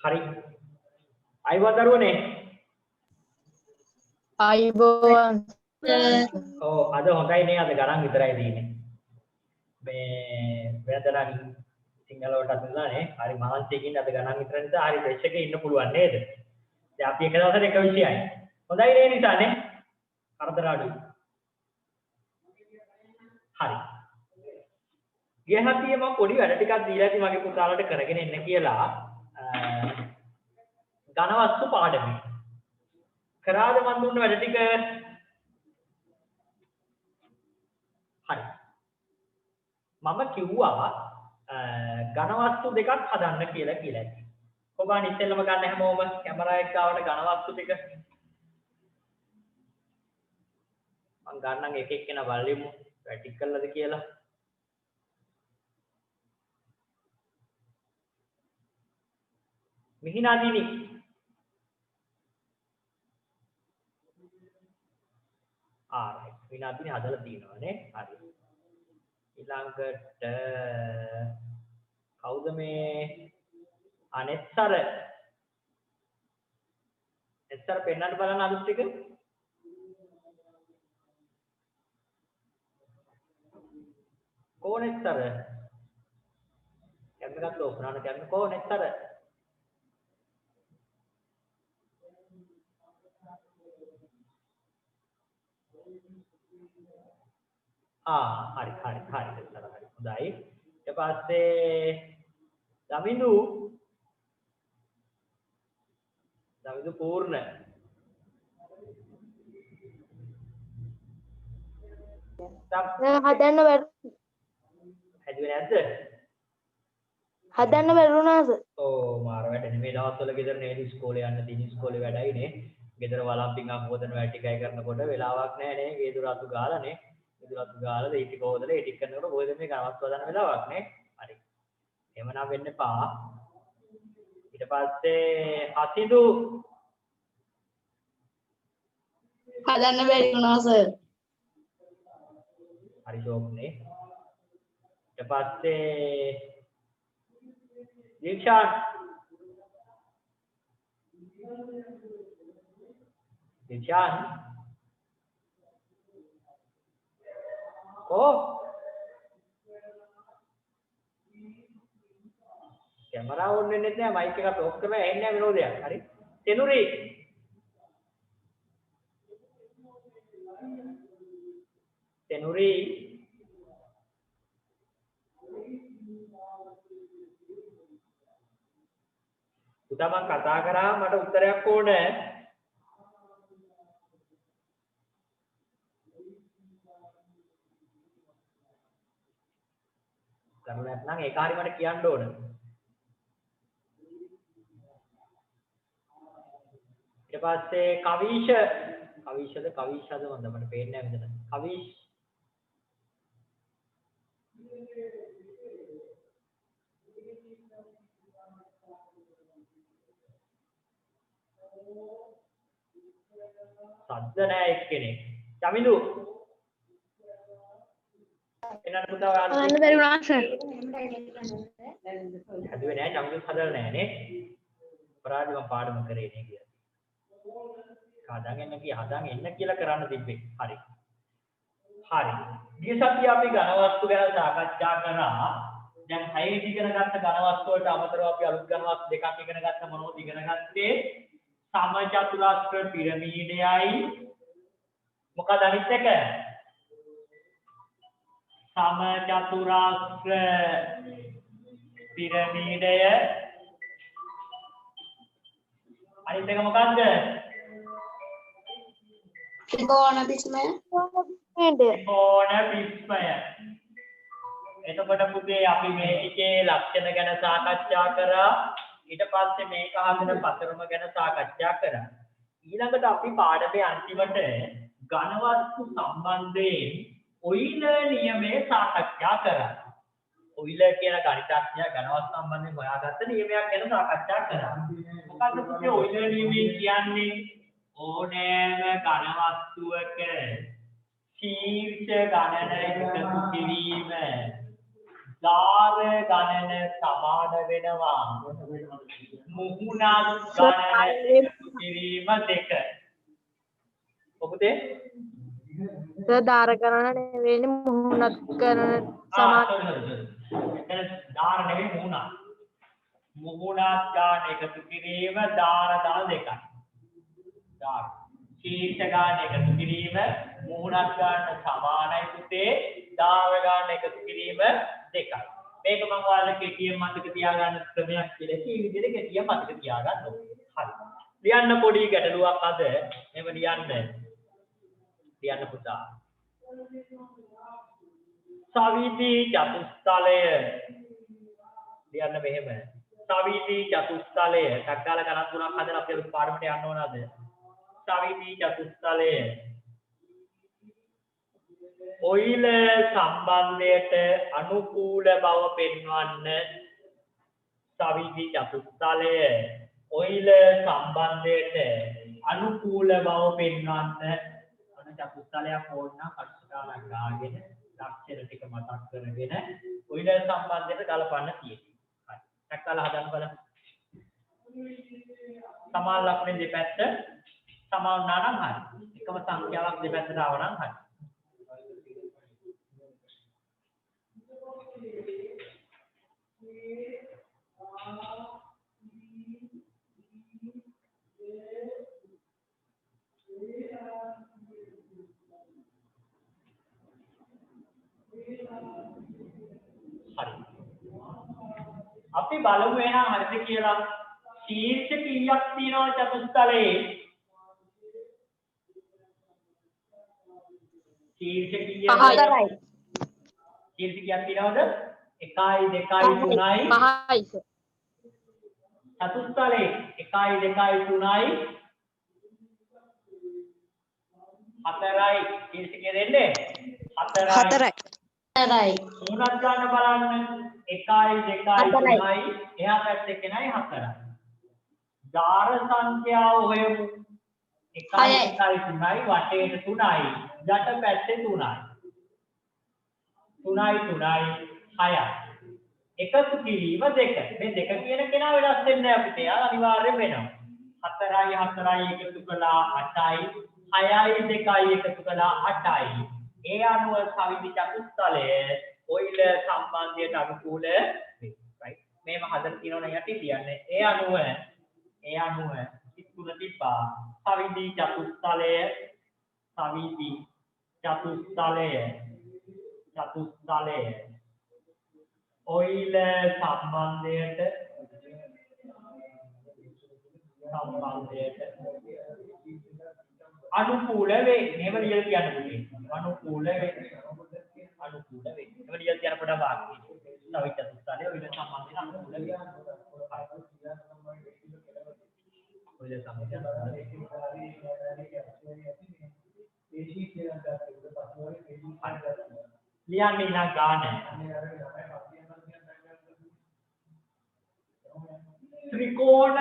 හරි. අයවත් දරුවනේ. අයිබෝවන්. ඔව් අද හොඳයි නේ අද ගණන් විතරයි තියෙන්නේ. මේ වෙනදනම් සිංහල වලට අදලානේ. හරි මහන්සියකින් අද ගණන් විතර නිසා හරි ෆ්‍රෙෂ් එකේ ඉන්න පුළුවන් නේද? දැන් අපි එක දවසට එක විෂයයි. හොඳයි නේ නිසානේ. කරදර අඩුයි. හරි. ගිය හතියේ මම පොඩි වැඩ ටිකක් දීලා ඉතින් මගේ පුතාලට කරගෙන එන්න කියලා ඝනවස්තු පාඩමේ කරාද මන් දුන්න වැඩ ටික හරි මම කිව්වා ඝනවස්තු දෙකක් හදන්න කියලා ඔබ ඉතින්ලම ගන්න හැමෝම කැමරා එක ගාවට ඝනවස්තු ටික මම ගන්නම් එක එක්කෙනා බලමු ප්‍රැක්ටිස් කළාද කියලා මිහිනාදීනි ආරයි මිහිනාදීනි හදලා තියෙනවානේ හරි ඊළඟට කවුද මේ අනෙත්තර එත්තර පෙන්නන්න බලන්න අලුත් ටික කොනෙත්තර කැමරාත් ඕපන් කරන කොනෙත්තර හරි හොඳයි ඊට පස්සේ දමිඳු පූර්ණ හදන්න බැරි හැදුවේ නැද්ද හදන්න බැරුණාද ඔව් මාර වැඩනේ මේ දවස්වල ගෙදර නේද ඉස්කෝලේ යන්න තියෙන ඉස්කෝලේ වැඩයි නේ ගෙදර වළම්පින් අහෝදන වැඩ ටිකයි කරනකොට වෙලාවක් නැහැ නේ ගේ දොර අතු ගාලා නේ ඉදුරත් ගාලා ඒ ටික හොදලා ඒ ටික කරනකොට කොහෙද මේ ගණවත් වදන්න වෙලාවක් නේ හරි එහෙමනම් වෙන්න එපා ඊට පස්සේ හසිදු හදන්න බැරි වුණා සර් හරි ෂෝක්නේ ඊට පස්සේ දීක්ෂා කැමරා ඕන් වෙන්නේ නැහැ මයික් එකත් ඔෆ් කරලා ඇහෙන්නේ නැහැ විනෝදයක් හරි තෙනුරි පුතා මම කතා කරා මට උත්තරයක් ඕනේ කරු නැත්නම් ඒක හරිය මට කියන්න ඕන ඊට පස්සේ කවිෂද මන්ද මට පේන්නේ නැහැ මෙතන කවිෂ් සද්ද නැහැ එක්කෙනෙක් චමිලු එන්නත් පුතා හදන්න බැරි වුණා සර් හදුවේ නැහැ චමිලු හදලා නැහැ නේ අපරාධ මම පාඩම කරේ නේ කියලා හදාගෙන එන්න කියලා කරන්න තිබ්බේ හරි ගිය සතියේ අපි ඝනවස්තු ගැන සාකච්ඡා කරා දැන් 6 ඉගෙන ගත්ත ඝනවස්තු වලට අමතරව අපි අලුත් ඝනවස්තු දෙකක් ඉගෙන ගත්ත මොනවද ඉගෙන ගත්තේ සමචතුරාස්‍ර පිරමීඩයයි මොකද අනිත් එක සමචතුරාස්‍ර පිරමීඩය අනිත් එක මොකද්ද ත්‍රිකෝණ විස්මය එතකොට පුතේ අපි මේ ටිකේ ලක්ෂණ ගැන සාකච්ඡා කරා ඊට පස්සේ මේක හදන පතරම ගැන සාකච්ඡා කරා ඊළඟට අපි පාඩමේ අන්තිමට ඝනවස්තු සම්බන්ධයෙන් ඔයිලර් නියමය සාකච්ඡා කරා ඔයිලර් කියන ගණිතඥයා ඝනවස්තු සම්බන්ධයෙන් හොයාගත්ත නියමයක් ගැන සාකච්ඡා කරා මොකද්ද පුතේ ඔයිලර් නියමය කියන්නේ ඕනෑම ඝනවස්තුවක ශීර්ෂ ගණන එකතු කිරීම ධාර ගණන සමාන වෙනවා මුහුණත් ගණන එකතු කිරීම දෙක. ඔබතේ සර් ධාර කරන නෙවෙයි මුහුණත් කරන එතන දාර නෙවෙයි මුහුණත්. මුහුණත් ගාන එකතු කිරීම දාර දාන දෙකයි. දාර. ශීර්ෂ ගාන එකතු කිරීම මුහුණත් ගාන සමානයි පුතේ. දාර ගාන එකතු කිරීම දෙකයි. මේක මම ඔයාලට කෙටියෙන් මතක තියාගන්න ක්‍රමයක් කියලා. මේ විදිහට කෙටියෙන් මතක තියාගන්න ඕනේ. හරි. ලියන්න පොඩි ගැටලුවක් අද. මේව ලියන්න පුතා. සවිති චතුස්තලය ලියන්න මෙහෙම. සවිති චතුස්තලය ටක්කාල ගණන් තුනක් හදලා අපි පාඩමට යන්න ඕන අද. සවිති චතුස්තලය ඔයිල සම්බන්ධයට අනුකූල බව පෙන්වන්න. සවිති චතුස්තලය ඔයිල සම්බන්ධයට අනුකූල බව පෙන්වන්න. අන චතුස්තලයක් ඕන නම් කට්ටාලක් ගාගෙන ලක්ෂණ ටික මතක් කරගෙන ඔයිල සම්බන්ධයට ගලපන්න තියෙනවා. හරි. ටක්කාල හදන්න බලන්න. සමාන ලක්ෂණ දෙපැත්ත සමාන වුණා නම් හරි. එකම සංඛ්‍යාවක් දෙපැත්තට ආව නම් හරි. අපි බලමු එහෙනම් හරිද කියලා. ශීර්ෂ කීයක් තියෙනවද චතුස්තලයේ? ශීර්ෂ කීයද? 5යි. ශීර්ෂ කීයක් තියෙනවද? 1යි 2යි 3යි 5යි සර්. චතුස්තලයේ 1යි 2යි 3යි 4යි. ශීර්ෂ කීය දෙන්නේ? 4යි. 4යි. මුණත් ගන්න බලන්න. 1යි 2යි 3යි එහා පැත්තේ කෙනයි 4යි. ධාර සංඛ්‍යාව හොයමු. 1යි 2යි 3යි වටේට 3යි යට පැත්තේ 3යි. 3යි 3යි 6යි. එකතු කිරීම දෙක. මේ දෙක කියන කෙනා වෙනස් වෙන්නේ නැහැ අපිට. යා අනිවාර්යෙන් වෙනවා. 4යි 4යි එකතු කළා 8යි. 6යි 2යි එකතු කළා 8යි. ඒ අනුව සවිති චතුස්තලය ඔයිල සම්බන්ධයට අනුකූල වේ. right. මේව හදලා තියෙනවනේ යටි කියන්නේ. ඒ අනුව ඉතුරු තිබ්බා සවිති චතුස්තලය ඔයිල සම්බන්ධයට අනුකූල වේ. මේව ලියලා කියන්න පුළුවන්. අනුකූල වේ. මේව ලියලා කියන්න පොඩ්ඩක් වාක්‍ය. සවිති චතුස්තලය ඔයිල සම්බන්ධයට අනුකූල වේ. ඔයිල සම්බන්ධයට ලියන්නේ නම් ගාන. ත්‍රිකෝණ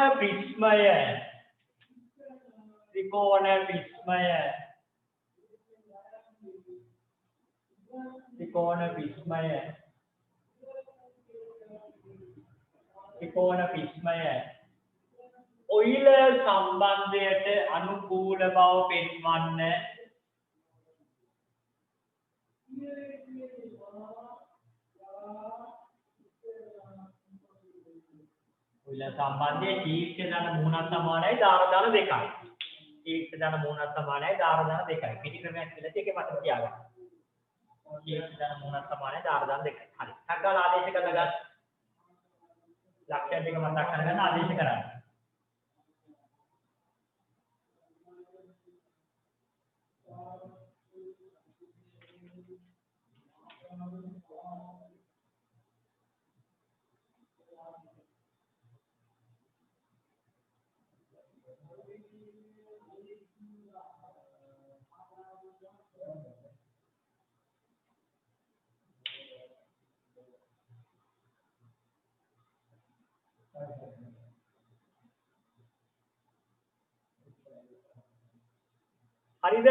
ප්‍රිස්මය ඔයිල සම්බන්ධයට අනුකූල බව පෙන්වන්න. ඔයිල සම්බන්ධයේ ශීර්ෂ ධන මුහුණත් සමානයි ධාර ධන දෙකයි. ශීර්ෂ ධන මුහුණත් සමානයි ධාර ධන දෙකයි. පිටි ක්‍රමයක් කියලා ඒකේ මතක තියාගන්න. ශීර්ෂ ධන මුහුණත් සමානයි ධාර ධන දෙකයි. හරි. ටක්කාල ආදේශ කරලා ගන්න. ලක්ෂණ දෙක මතක් කරගන්න ආදේශ කරන්න. හරිද?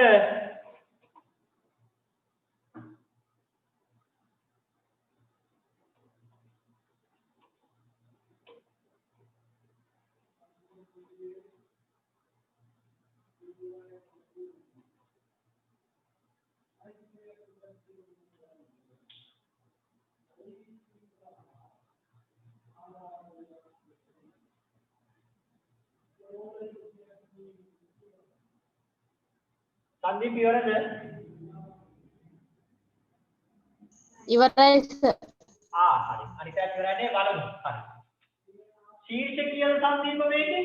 සංදීප ඉවරද? ඉවරයි සර්. හරි. අනිත් පැත්ත ඉවරනේ බලමු. හරි. ශීර්ෂ කියන සංදීප වේගය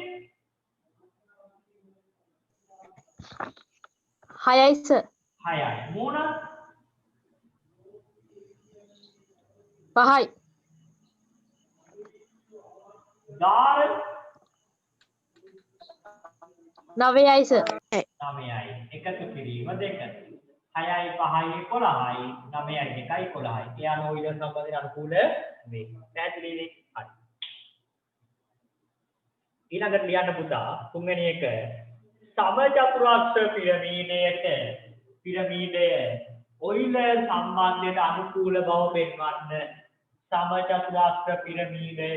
6යි සර්. 6යි. මූණ 5යි. දාර 9යි සර්. 9යි. එකතු කිරීම 2. 6යි 5යි 11යි 9යි 2යි 11යි. ඒ අනුව ඊළ සම්බන්ධයෙන් අනුකූල වේ. පැහැදිලිද? හරි. ඊළඟට ලියන්න පුතා තුන්වෙනි එක සමචතුරාර්ථ පිරමීඩය ඔයිලර් සම්බන්ධයට අනුකූල බව පෙන්වන්න. සමචතුරාර්ථ පිරමීඩය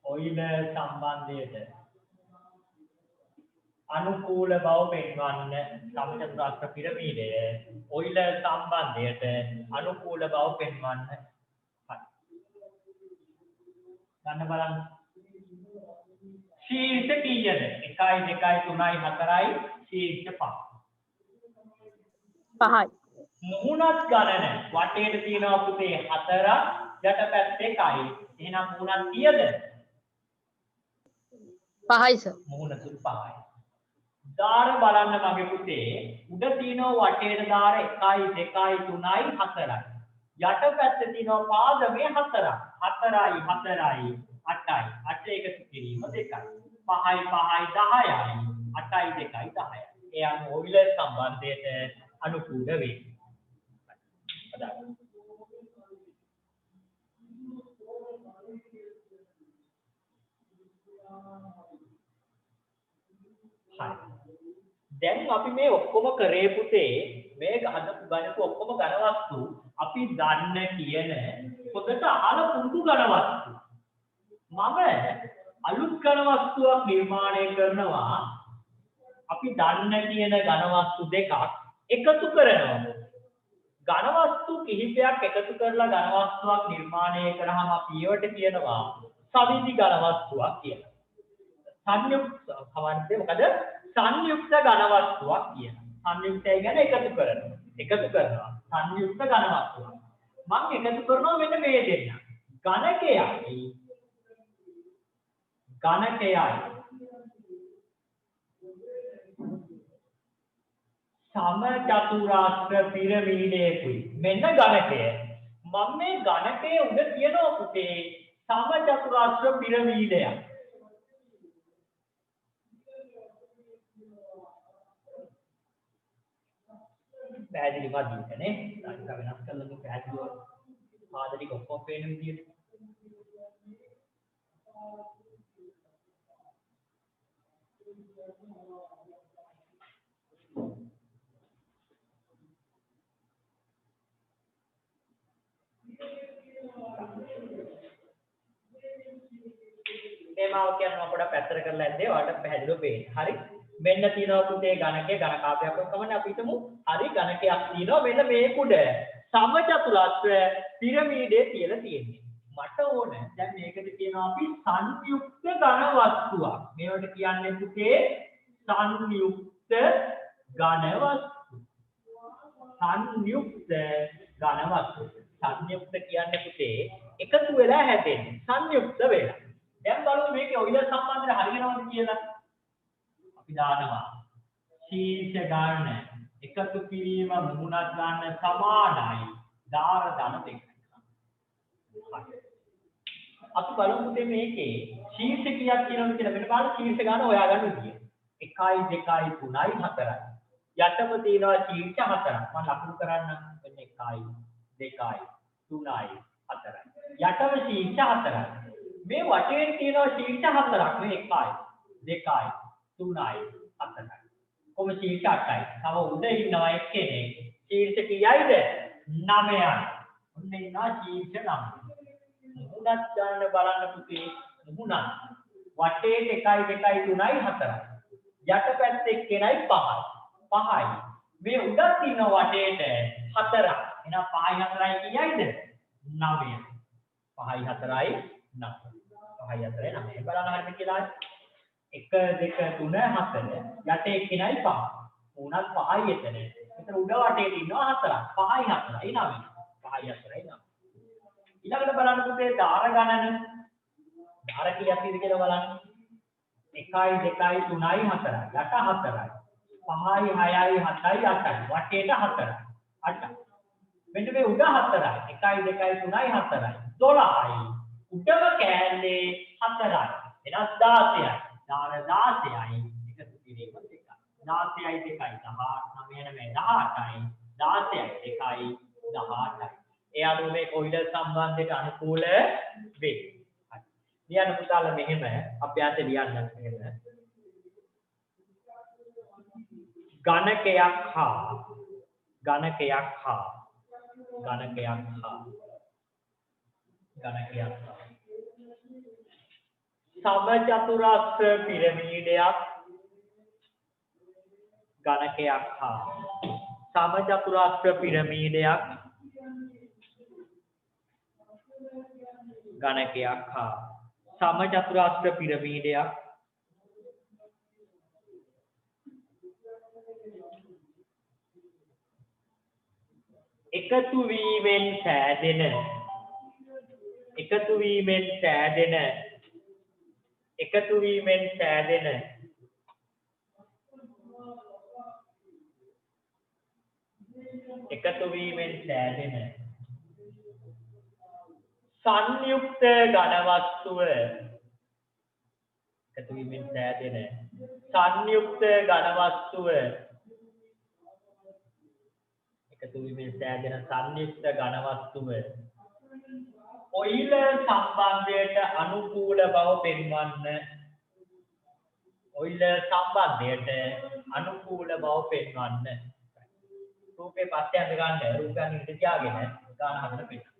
ඔයිලර් සම්බන්ධයට අනුකූල බව පෙන්වන්න. සමචතුරාර්ථ පිරමීඩය ඔයිලර් සම්බන්ධයට අනුකූල බව පෙන්වන්න. හරි. ගන්න බලන්න. ශීර්ෂ කීයද? 1 2 3 4යි ශීර්ෂ 5. 5යි. මුහුණත් ගණන වටේට තියෙනවා පුතේ 4ක් යටපැත්තේ 1යි. එහෙනම් මුහුණත් කීයද? 5යි සර්. මුහුණ තුන 5යි. දාර බලන්න මගේ පුතේ උඩ තියෙනවා වටේට දාර 1යි 2යි 3යි 4යි. යටපැත්තේ තියෙනවා පාදමේ 4ක්. 4යි 8යි 8 එකතු කිරීම 2යි. 5යි 10යි 8යි 2යි 10යි. ඒ අනුව ඔයිලර් සම්බන්ධයට අනුකූල වේ. දැන් අපි මේ ඔක්කොම කරේ පුතේ මේ ගණපු ඔක්කොම ඝන වස්තු අපි දන්න කියන පොතට අහලා පුරුදු ඝන වස්තු. මම අලුත් ඝන වස්තුවක් නිර්මාණය කරනවා. අපි දන්න කියන ඝන වස්තු දෙකක් එකතු කරනවා. ඝන වස්තු කිහිපයක් එකතු කරලා ඝන වස්තුවක් නිර්මාණය කරාම අපි ඒවට කියනවා සවිදි ඝන වස්තුවක් කියලා. සංයුක්ත කවන්නේ මොකද? සංයුක්ත ඝන වස්තුවක් කියනවා. සංයුක්තය කියන්නේ එකතු කරනවා. සංයුක්ත ඝන වස්තුවක්. මම එකතු කරනවා මෙන්න මේ දෙන්න. ඝනකයයි සමචතුරාර්ථ පිරමීඩයකුයි. මෙන්න ඝනකය. මම මේ ඝනකයේ උඩ තියනවා පුතේ සමචතුරාර්ථ පිරමීඩයක්. පැහැදිලි වදින්නේ නේ. සංකල්ප වෙනස් කරලා පැහැදිලිව පාද ටික ඔක්කොම පේන විදියට. මේ මාව කියනවා පොඩක් පැත්තට කරලා ඇද්දේ ඔයාලට පැහැදිලිව පේන්නේ. හරි. මෙන්න තියෙනවා පුතේ ඝනකයේ ඝන කාපයක් කමන්නේ අපි හිතමු. හරි ඝනකයක් තියෙනවා මෙන්න මේ කුඩ. සමචතුරාර්ථ පිරමීඩේ කියලා තියෙන්නේ. මට ඕන දැන් මේකද කියනවා අපි සංයුක්ත ඝන වස්තුවක්. මේවට කියන්නේ පුතේ සංයුක්ත ඝන වස්තු. සංයුක්ත කියන්නේ පුතේ එකතු වෙලා හැදෙන්නේ. සංයුක්ත වෙලා. දැන් බලමු මේකේ ඔයිලර් සම්බන්ධය හරියනවද කියලා. අපි දානවා ශීර්ෂ ගන්න එකතු කිරීම මුහුණත් ගන්න සමානයි දාර ධන දෙකයි. අපි බලමු මේකේ ශීර්ෂ කීයක් කියනවද කියලා. මෙන්න බලන්න ශීර්ෂ ගන්න හොයාගන්න විදිය. 1 2 3 4යි. යටම තියෙනවා ශීර්ෂ 4ක්. මම ලකුණු කරන්න මෙන්න 1 2 3යි 4යි. යටම ශීර්ෂ 4යි. මේ වටේ තියෙනවා ශීර්ෂ 4ක්. මේ 1 2 3යි 4යි. කොහොම ශීර්ෂ 8යි. තව උඩ ඉන්නවා එක්කෙනෙක් ශීර්ෂ කීයයිද 9යි ඔන්න එනවා ශීර්ෂ 9 මුහුණත් ගන්න බලන්න පුතේ මුහුණත් වටේට 1 2 3යි 4යි යට පැත්තේ කෙනයි 5යි 5යි මේ උඩත් ඉන්න වටේට 4යි එහෙනම් 5යි 4යි කීයයිද 9යි 5යි 4යි 9 5යි 4යි 9 බලන්න හරියට කියලා 1 2 3 4 යටේ කෙනයි 5 මුහුණත් 5යි එතන එතන උඩ වටේට ඉන්නවා 4යි 5යි 4යි 9යි 5යි 4යි 9 ඊළඟට බලන්න පුතේ ධාර ගණන ධාර කීයක් තියෙද කියලා බලන්න 1යි 2යි 3යි 4යි යට 4යි 5යි 6යි 7යි 8යි වටේට 4යි 8යි මෙන්න මේ උඩ 4යි 1යි 2යි 3යි 4යි 12යි උඩම කෑල්ලේ 4යි එනස් 16යි ධාර 16යි එකතු කිරීම 16යි 2යි 18 9යි 18යි 16යි 2යි 18යි ඒ අනුව මේ කොයිලර් සම්බන්ධයට අනුකූල වේ. හරි. ලියන්න පුතාලා මෙහෙම අභ්‍යාස ලියන්න මෙහෙම. ඝනකයක් සමචතුරස්‍ර පිරමීඩයක් ඝනකයක් හා සමචතුරස්‍ර පිරමීඩයක් ගණකයක් හා සමචතුරස්‍ර පිරමීඩයක් එකතු වීමෙන් සෑදෙන සංයුක්ත ඝන වස්තුව ඔයිලර් සම්බන්ධයට අනුකූල බව පෙන්වන්න. රූපේ පස්සේ අඳ ගන්න රූපයන් ඉඳ තියාගෙන ගාන හදන පිට.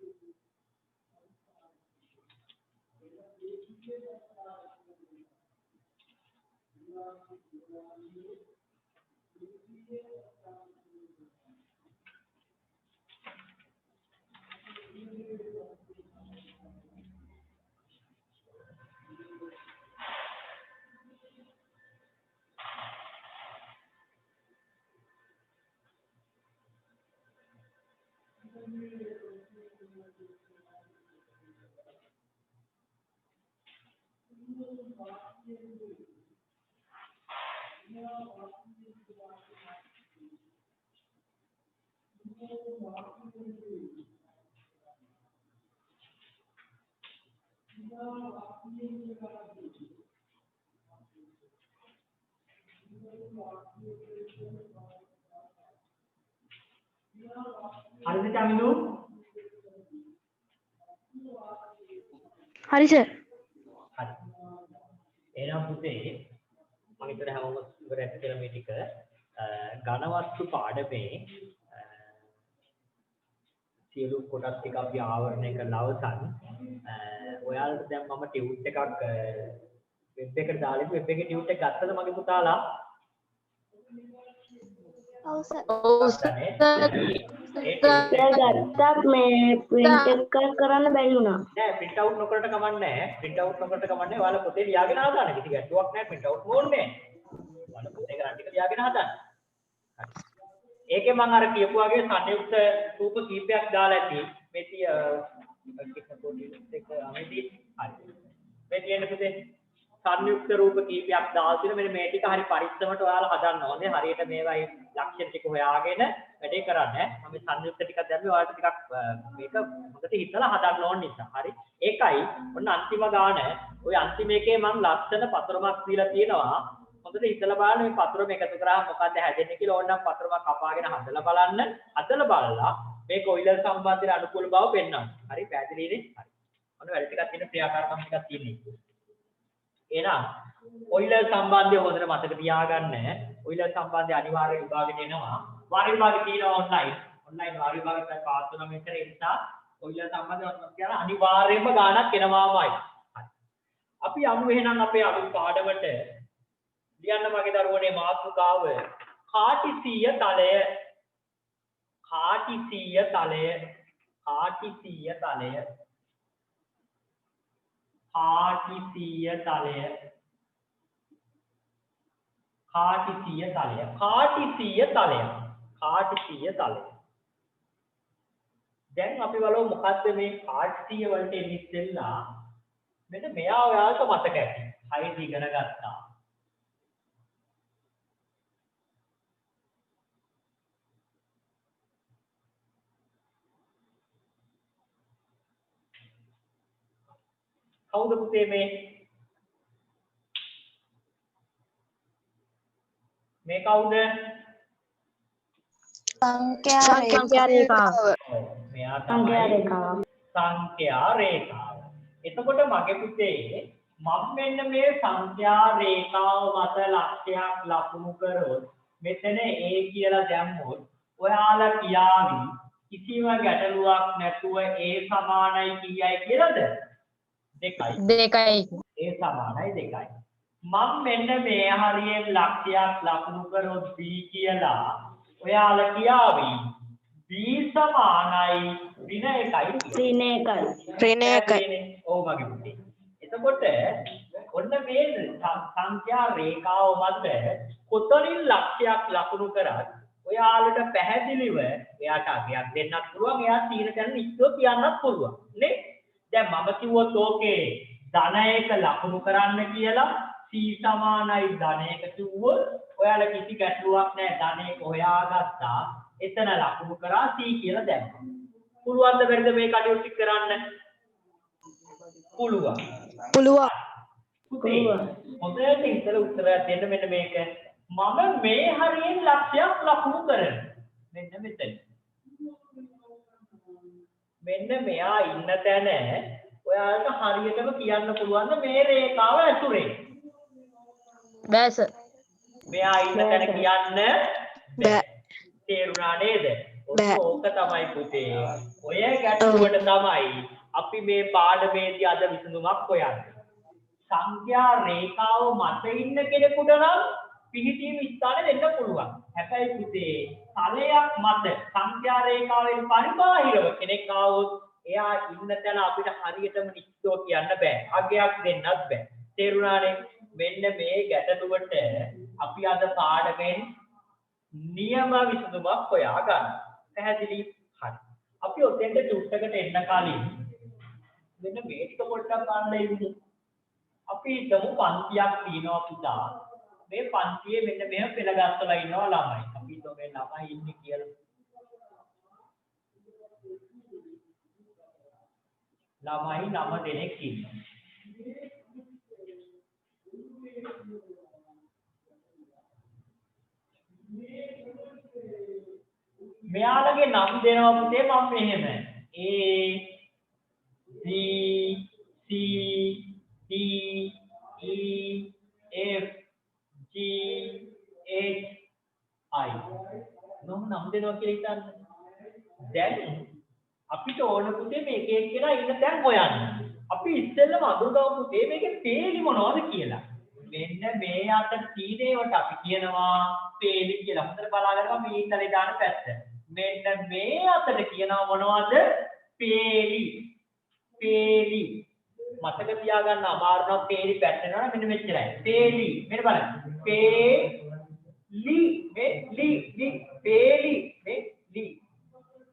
හරිද චමිනු? හරි සර්. හරි. එහෙනම් පුතේ මම හිතන හැමෝම ඉවරයි කියලා මේ ටික ඝන වස්තු පාඩමේ සියලු කොටස් ටික අපි ආවරණය කරලා අවසන්. ඔයාලට දැන් මම ටියුට් එකක් වෙබ් එකට දාලා වෙබ් එකේ ටියුට් එක ගත්තද මගේ පුතාලා? ඔව් සර්. ගත්තත් මේ print එක කරන්න බැරි වුණා. නෑ print out නොකරට කමක් නෑ. print out නොකරට කමක් නෑ. ඔයාලා පොතේ ලියාගෙන හදාන්න. කිසි ගැටලුවක් නෑ print out ඕනේ නෑ. ඔයාලා පොතේ ගන්න ටික ලියාගෙන හදාන්න. හරි. ඒකේ මම අර කියපු වගේ සංයුක්ත රූප කීපයක් දාලා ඇති. මේ තියෙන පුතේ සංයුක්ත රූප කීපයක් දාලා තියෙන මෙන්න මේ ටික හරි පරිස්සමට ඔයාලා හදන්න ඕනේ. හරියට මේවයි ලක්ෂණ ටික හොයාගෙන වැඩේ කරන්න. මම සංයුක්ත ටිකක් දැම්මේ ඔයාලට ටිකක් මේක හොඳට හිතලා හදන්න ඕන නිසා. හරි. ඒකයි ඔන්න අන්තිම ගාන. ওই අන්තිම එකේ මම ලස්සන පතරමක් දීලා තියෙනවා. හොඳට හිතලා බලන්න මේ පතරම එකතු කරාම මොකක්ද හැදෙන්නේ කියලා ඕනනම් පතරමක් කපාගෙන හදලා බලන්න. හදලා බලලා මේ කොයිලර් සම්බන්ධයට අනුකූල බව පෙන්වන්න. හරි පැහැදිලිනේ? හරි. ඔන්න වැඩ ටිකක් තියෙන ක්‍රියාකාරකම් ටිකක් තියෙනවා. එහෙනම් ඔයිලර් සම්බන්ධය හොඳට මතක තියාගන්න. ඔයිලර් සම්බන්ධය අනිවාර්යයෙන් විභාගෙට එනවා. වාර විභාගෙ තියෙනවා ඔන්ලයින් වාර විභාගෙත් පාස් වෙනවා මෙතන ඒ නිසා ඔයලා සම්බන්ධව කියන අනිවාර්යයෙන්ම ගාණක් එනවාමයි. අපි යමු එහෙනම් අපේ අලුත් පාඩමට. ලියන්න මගේ දරුවනේ මාතෘකාව කාටිසීය තලය. කාටිසීය තලය. කාටිසීය තලය. කාටිසීය තලය. කාටිසීය තලය. කාටිසීය තලය. කාටිසීය තලය. දැන් අපි බලමු මොකක්ද මේ කාටිසීය වලට එන්නේ ඉස්සෙල්ලා. මෙන්න මෙයා ඔයාලට මතක ඇති. හයිද ඉගෙන ගත්තා. කවුද පුතේ මේ? මේ කවුද? සංඛ්‍යා රේඛාව. මෙයා සංඛ්‍යා තමයි රේඛාව. සංඛ්‍යා රේඛාව. එතකොට මගේ පුතේ මම මෙන්න මේ සංඛ්‍යා රේඛාව මත ලක්ෂයක් ලකුණු කරොත් මෙතන A කියලා දැම්මොත් ඔයාලා කියාවි කිසිම ගැටලුවක් නැතුව A සමානයි කීයයි කියලාද? 2යි. A සමානයි 2යි. මම මෙන්න මේ හරියෙන් ලක්ෂයක් ලකුණු කරොත් B කියලා ඔයාලා කියාවි B සමානයි ඍණ 1යි. ඍණ 1යි. ඔව් මගේ පුතේ. එතකොට ඔන්න මේ සංඛ්‍යා රේඛාව මත කොතනින් ලක්ෂයක් ලකුණු කරත් ඔයාලට පැහැදිලිව එයාට අගයක් දෙන්නත් පුළුවන් එයා තීන කරන ඉස්සෝ කියන්නත් පුළුවන් නේ. දැන් මම කිව්වොත් ඕකේ ධනයක ලකුණු කරන්න කියලා C සමානයි ධනයක කිව්වොත් ඔයාලා කිසි ගැටලුවක් නැහැ ධනයක හොයාගත්තා එතන ලකුණු කරා C කියලා දැම්මා. පුළුවන්ද බැරිද මේ කටයුතු කරන්න? පුළුවන්. හොඳට ඉතල උත්තරයක් දෙන්න මෙන්න මේක. මම මේ හරියෙන් ලක්ෂයක් ලකුණු කරන. මෙන්න මෙතන. මෙන්න මෙයා ඉන්න තැන ඔයාලට හරියටම කියන්න පුළුවන් මේ රේඛාව ඇතුලේ. බෑ සර්. මෙයා ඉන්න තැන කියන්න බෑ. තේරුණා නේද? ඕක තමයි පුතේ. ඔය ගැටලුවට තමයි අපි මේ පාඩමේදී අද විසඳුමක් හොයන්නේ. සංඛ්‍යා රේඛාව මත ඉන්න කෙනෙකුට නම් පිහිටීම ස්ථාන දෙන්න පුළුවන්. හැබැයි පුතේ තලයක් මත සංඛ්‍යා රේඛාවෙන් පරිබාහිරව කෙනෙක් ආවොත් එයා ඉන්න තැන අපිට හරියටම නිශ්චිතව කියන්න බෑ. අගයක් දෙන්නත් බෑ. තේරුණානේ? මෙන්න මේ ගැටලුවට අපි අද පාඩමෙන් නියම විසඳුමක් හොයා ගන්න. පැහැදිලි? හරි. අපි ඔතෙන්ට චුට්ටකට එන්න කලින් මෙන්න මේ ටික පොඩ්ඩක් බලන්න ඉමු. අපි හිතමු පන්තියක් තියෙනවා පුතා. මේ පන්තියේ මෙන්න මෙහෙම පෙළ ගස්සලා ඉන්නවා ළමයි. අපි හිතමු මේ ළමයි ඉන්නේ කියලා. ළමයි 9 දෙනෙක් ඉන්නවා. මෙයාලගේ නම් දෙනවා පුතේ මම මෙහෙම A B C D E F G H I නම් දෙනවා කියලා හිතන්න. දැන් අපිට ඕන පුතේ මේක එක්කෙනා ඉන්න තැන් හොයන්න. අපි ඉස්සෙල්ලම අඳුරගමු පුතේ මේකේ පේලි මොනවද කියලා. මෙන්න මේ අතර තීනේවට අපි කියනවා පේලි කියලා. හොඳට බලාගන්න මේ ඉතලේ දාන පැත්ත. මෙන්න මේ අතර කියනවා මොනවද? පේලි. පේලි. මතක තියාගන්න අමාරු නම් පේලි පැටලෙනවා මෙන්න මෙච්චරයි. පේලි. මෙන්න බලන්න. පේලි මේ ලි පේලි මේ ලි.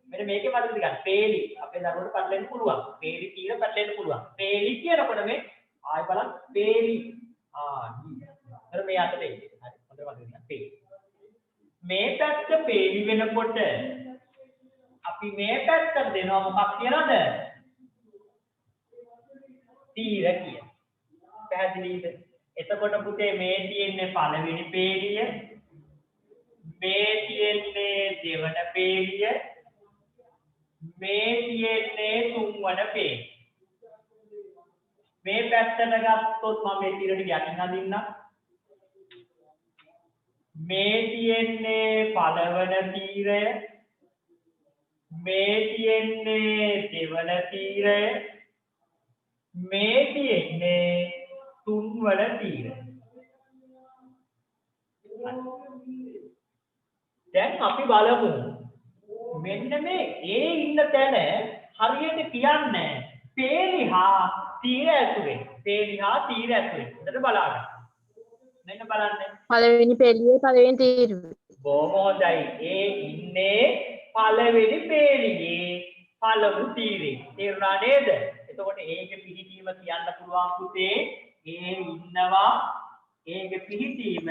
මෙන්න මේකේ වලට ගන්න. පේලි. අපේ දරුවන්ට පැටලෙන්න පුළුවන්. පේලි කියලා පැටලෙන්න පුළුවන්. පේලි කියනකොට මේ ආයෙ බලන්න පේලි. හරි මේ අතට එන්නේ. හරි. හොඳට වලට ගන්න. පේලි. මේ පැත්ත පේලි වෙනකොට අපි මේ පැත්තට දෙනවා මොකක් කියලාද? තීර කිය. පැහැදිලිද? එතකොට පුතේ මේ තියෙන්නේ පළවෙනි පේලිය. මේ තියෙන්නේ දෙවන පේලිය. මේ තියෙන්නේ තුන්වන පේලිය. මේ පැත්තට ගත්තොත් මම මේ තීරට යටින් අදින්නම්. මේ තියෙන්නේ පළවන තීරය, මේ තියෙන්නේ දෙවන තීරය, මේ තියෙන්නේ තුන්වන තීරය. දැන් අපි බලමු මෙන්න මේ A ඉන්න තැන හරියට කියන්නේ පේලි හා තීර ඇතුලේ. පේලි හා තීර ඇතුලේ. හොඳට බලන්න. මෙන්න බලන්න. පළවෙනි පෙළියේ පළවෙනි තීරුවේ. බොහොම හොඳයි. A ඉන්නේ පළවෙනි පේලියේ පළමු තීරේ. තේරුණා නේද? එතකොට A ගේ පිහිටීම කියන්න පුළුවන් පුතේ A ඉන්නවා A ගේ පිහිටීම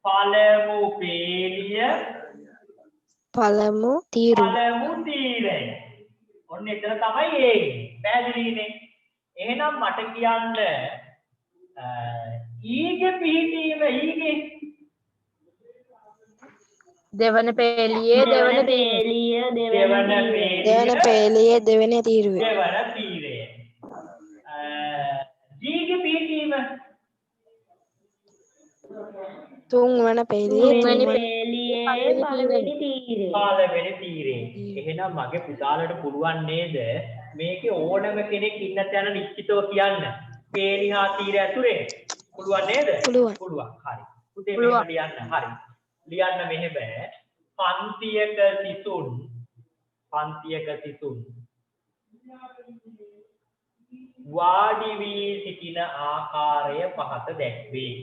පළමු පේලිය පළමු තීරුව. පළමු තීරය. ඔන්න එතන තමයි A. පැහැදිලිනේ. එහෙනම් මට කියන්න E ගේ පිහිටීම E ගේ දෙවන පෙළියේ දෙවන තීරුවේ. දෙවන දෙවන පෙළියේ දෙවන තීරුවේ. දෙවන තීරය. G ගේ පිහිටීම තුන්වන පෙළියේ තුන්වන පළවෙනි තීරේ. පළවෙනි තීරේ. එහෙනම් මගේ පුතාලට පුළුවන් නේද මේකේ ඕනම කෙනෙක් ඉන්න තැන නිශ්චිතව කියන්න. පේලි හා තීර ඇතුලේ. පුළුවන් නේද? පුළුවන්. පුළුවන්. හරි. පුතේ මෙහෙම ලියන්න. හරි. ලියන්න මෙහෙම පන්තියක සිසුන් වාඩි වී සිටින ආකාරය පහත දැක්වේ.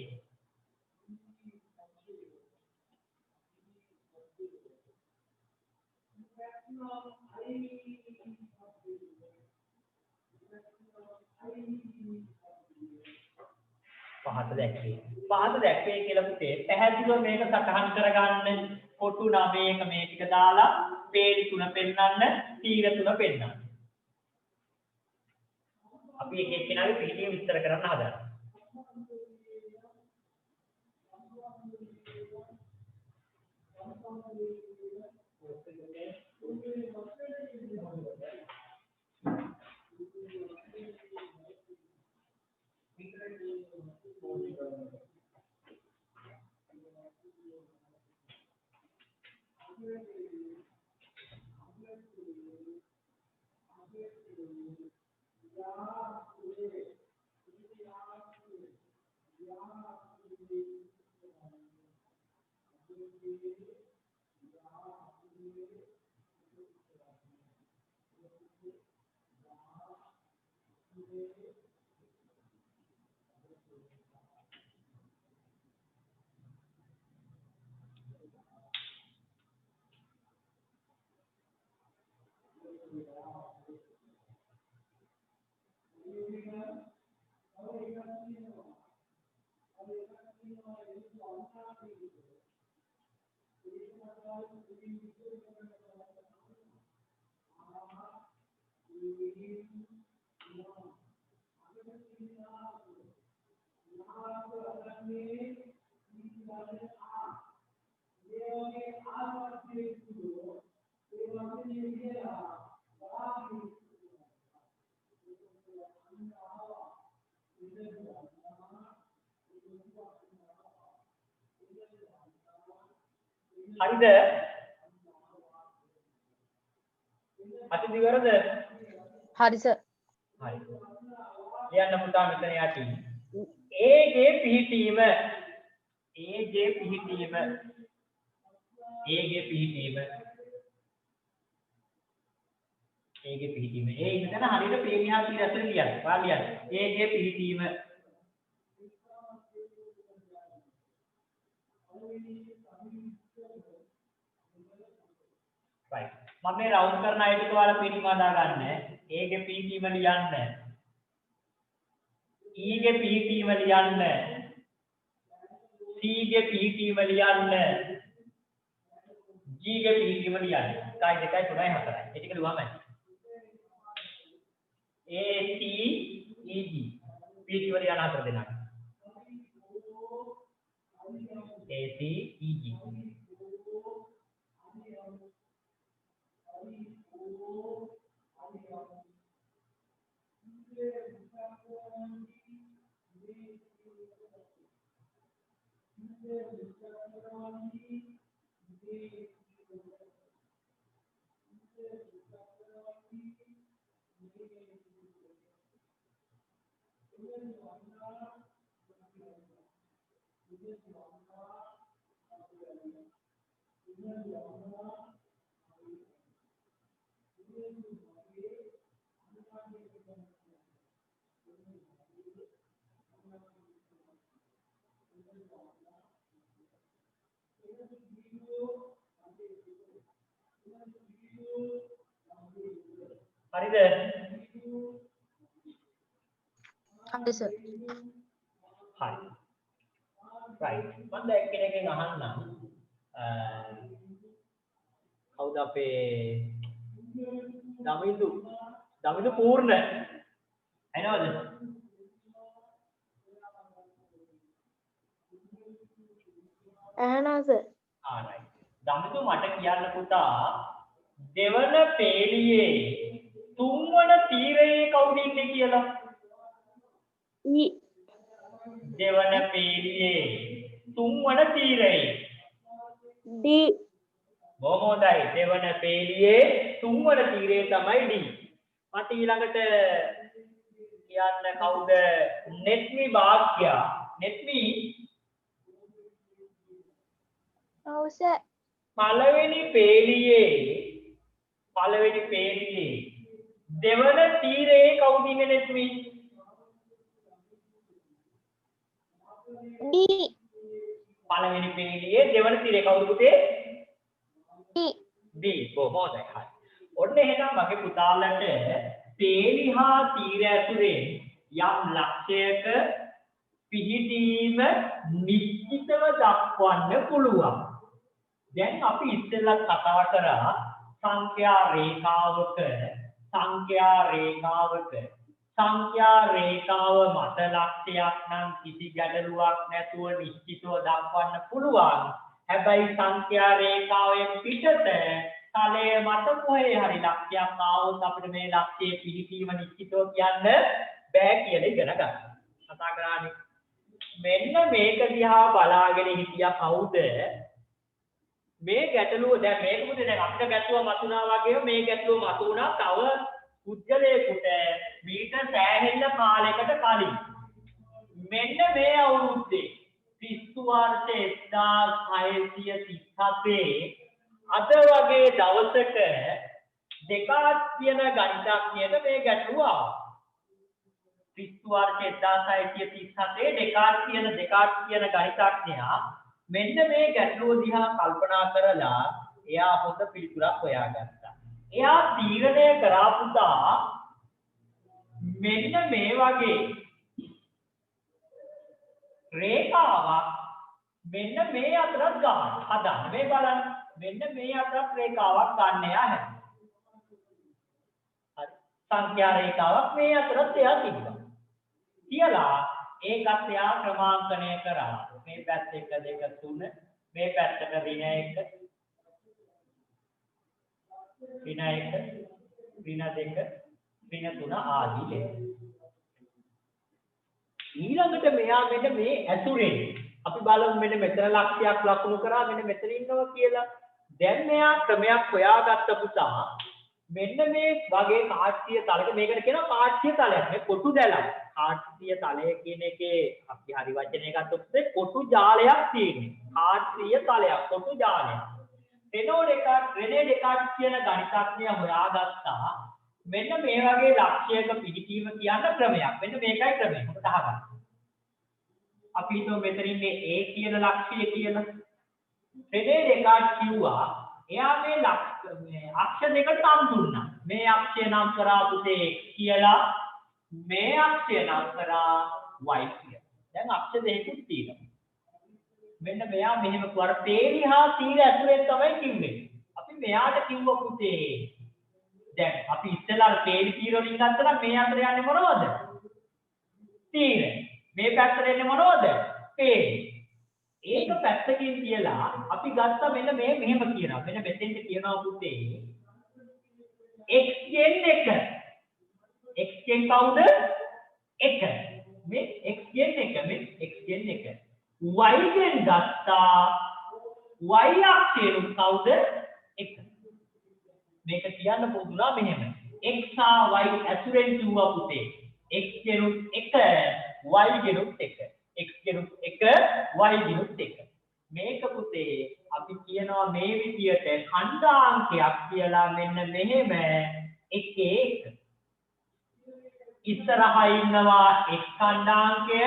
පහත දැක්වේ කියලා පුතේ පැහැදිලිව මේක සටහන් කරගන්න. කොටු 9ක මේ ටික දාලා පේලි 3 පෙන්නන්න, තීර 3 පෙන්නන්න. අපි එක එක්කෙනාගේ පිළිතුර විස්තර කරන්න හදනවා. හරිද? අතිදිවරද? හරි සර්. හරි. ලියන්න පුතා මෙතන යටි. A ගේ පිහිටීම A ගේ පිහිටීම A ඉන්න තැන හරියට පේලියා තීර ඇතුලේ ලියන්න. ඔයා ලියන්න. A ගේ පිහිටීම right. මම මේ රවුන්ඩ් කරන අයිට ඔයාලා පිළිම හදා ගන්න. A ගේ පිහිටීම ලියන්න. E ගේ පිහිටීම ලියන්න. C ගේ පිහිටීම ලියන්න. G ගේ පිහිටීම ලියන්න. 1 2 3 4. ඒ ටික ලියවම ඇති. A C E G පිහිටීම ලියන්න 4 දෙනා. A C E G හරිද? හරි සර්. හරි. right. මම දැන් කෙනෙක්ගෙන් අහන්නම්. කවුද අපේ දමිදු පූර්ණ. එනවද? ඇහනවා සර්. right. දමිදු මට කියන්න පුතා දෙවන පේලියේ තුන්වන තීරයේ කවුද ඉන්නේ කියලා? ඊ දෙවන පේලියේ තුන්වන තීරයේ ඩී බොහොම හොඳයි. දෙවන පේලියේ තුන්වන තීරයේ තමයි D. මට ඊළඟට කියන්න කවුද? නෙත්මි වාක්‍ය. නෙත්මි ඔව් සර්. පළවෙනි පේලියේ දෙවන තීරයේ කවුද ඉන්නේ නෙත්මි? ඩී පළවෙනි පේලියේ දෙවන තීරයේ කවුද පුතේ? ඩී D. බොහොම හොඳයි. හරි. ඔන්න එහෙනම් මගේ පුතාලට පේලි හා තීර ඇතුලේ යම් ලක්ෂයක පිහිටීම නිශ්චිතව දක්වන්න පුළුවන්. දැන් අපි ඉස්සෙල්ලා කතා කරා සංඛ්‍යා රේඛාව මත ලක්ෂයක් නම් කිසි ගැටලුවක් නැතුව නිශ්චිතව දක්වන්න පුළුවන්. හැබැයි සංඛ්‍යා රේඛාවෙන් පිටත තලයේ මත කොහේ හරි ලක්ෂයක් ආවොත් අපිට මේ ලක්ෂයේ පිහිටීම නිශ්චිතව කියන්න බෑ කියලා ඉගෙන ගන්න. කතා කරානේ. මෙන්න මේක දිහා බලාගෙන හිටියා කවුද? මේ ගැටලුව දැන් මේක මුදේ දැන් අපිට ගැටලුව මතුණා වගේම මේ ගැටලුව මතුණා තව පුද්ගලයෙකුට මීට සෑහෙන්න කාලයකට කලින්. මෙන්න මේ අවුරුද්දේ ක්‍රිස්තු වර්ෂ 1637 අද වගේ දවසක දෙකාට් කියන ගණිතඥයට මේ ගැටලුව ආවා. ක්‍රිස්තු වර්ෂ 1637 දෙකාට් කියන ගණිතඥයා මෙන්න මේ ගැටලුව දිහා කල්පනා කරලා එයා හොඳ පිළිතුරක් හොයාගත්තා. එයා තීරණය කරා පුතා මෙන්න මේ වගේ රේඛාවක් මෙන්න මේ අතරත් ගන්න හදන්න. මේ බලන්න මෙන්න මේ අතරත් රේඛාවක් ගන්න යා හැම. හරි. සංඛ්‍යා රේඛාවක් මේ අතරත් එයා තිබ්බා. කියලා ඒකත් එයා ක්‍රමාංකණය කරා. මේ පැත්ත 1 2 3 මේ පැත්තට ඍණ 1 ඍණ 2 ඍණ 3 ආදී ලෙස. ඊළඟට මෙයා මෙන්න මේ ඇතුලේ අපි බලමු මෙන්න මෙතන ලක්ෂයක් ලකුණු කරා මෙන්න මෙතන ඉන්නවා කියලා. දැන් මෙයා ක්‍රමයක් හොයාගත්ත පුතා මෙන්න මේ වගේ කාට්‍ය තලක මේකට කියනවා කාට්‍ය තලයක්. මේ කොටු දැලක්. කාට්‍ය තලය කියන එකේ අපි හරි වචනය ගත්තොත් කොටු ජාලයක් තියෙනවා. කාට්‍ය තලයක් කොටු ජාලයක්. රෙනෝ ඩෙකාට් කියන ගණිතඥය හොයාගත්තා මෙන්න මේ වගේ ලක්ෂයක පිළිකීම කියන ක්‍රමයක්. මෙන්න මේකයි ක්‍රමය. ඔබට අහගන්න. අපි හිතමු මෙතන ඉන්නේ A කියන ලක්ෂය කියලා. රෙනෝ ඩෙකාට් කිව්වා එයා මේ අක්ෂර දෙකට නම් දුන්නා. මේ අක්ෂය නම් කරා පුතේ x කියලා මේ අක්ෂය නම් කරා y කියලා. දැන් අක්ෂර දෙකක් තියෙනවා. මෙන්න මෙයා මෙහෙම කර පේලි හා තීර ඇතුලෙන් තමයි කිව්වේ. අපි මෙයාට කිව්ව පුතේ දැන් අපි ඉස්සෙල්ලා පේලි තීර වලින් ගත්තා නම් මේ අතර යන්නේ මොනවද? තීර. මේ පැත්තට එන්නේ මොනවද? පේලි. ඒක පැත්තකින් තියලා අපි ගත්තා මෙන්න මේ මෙහෙම කියනවා. මෙන්න මෙතෙන්ට කියනවා පුතේ x ගෙන් 1. x ගෙන් කවුද? 1. මේ x ගෙන් 1 මේ x ගෙන් 1. y ගෙන් ගත්තා y අක්ෂයෙන් කවුද 1 මේක කියන්න පොදුනා මෙහෙම x හා y ඇතුලෙන් කිව්වා පුතේ x ගෙනුත් 1 y ගෙනුත් 1 x ගෙනුත් 1 y ගෙනුත් 1 මේක පුතේ අපි කියනවා මේ විදියට ඛණ්ඩාංකයක් කියලා මෙන්න මෙහෙම 1 1 ඉස්සරහා ඉන්නවා x ඛණ්ඩාංකය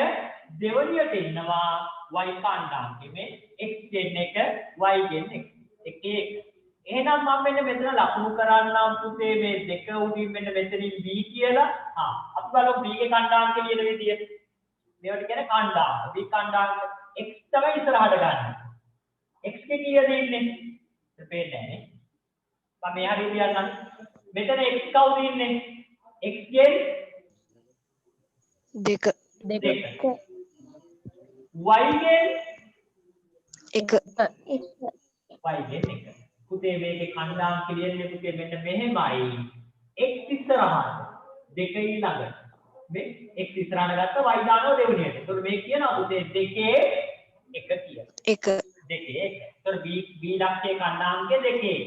දෙවනියට ඉන්නවා y ඛණ්ඩාංකය මේ x ගෙන් 1 y ගෙන් 1 1 එහෙනම් මම මෙන්න මෙතන ලකුණු කරන්නම් පුතේ මේ දෙක උඩින් මෙන්න මෙතනින් b කියලා අපි බලමු b ගේ ඛණ්ඩාංකය ලියන විදිය මේවට කියන්නේ ඛණ්ඩාංක b ඛණ්ඩාංක x තමයි ඉස්සරහට ගන්න x ගේ කීයද ඉන්නේ පේන්නේ නැහැ මම මේ හරිය කියන්නම් මෙතන x කවුද ඉන්නේ x ගේ 2 y ගේ 1 y ගේ 1 පුතේ මේකේ ඛණ්ඩාංක ලියන්නේ පුතේ මෙන්න මෙහෙමයි x ඉස්සරහට දෙක ඊළඟ මේ x ඉස්සරහට ගත්ත y දානවා දෙවෙනියට. ඒතකොට මේ කියනවා පුතේ දෙකේ 1 කියලා. 1 දෙකේ 1. ඒතකොට b ලක්ෂයේ ඛණ්ඩාංකය දෙකේ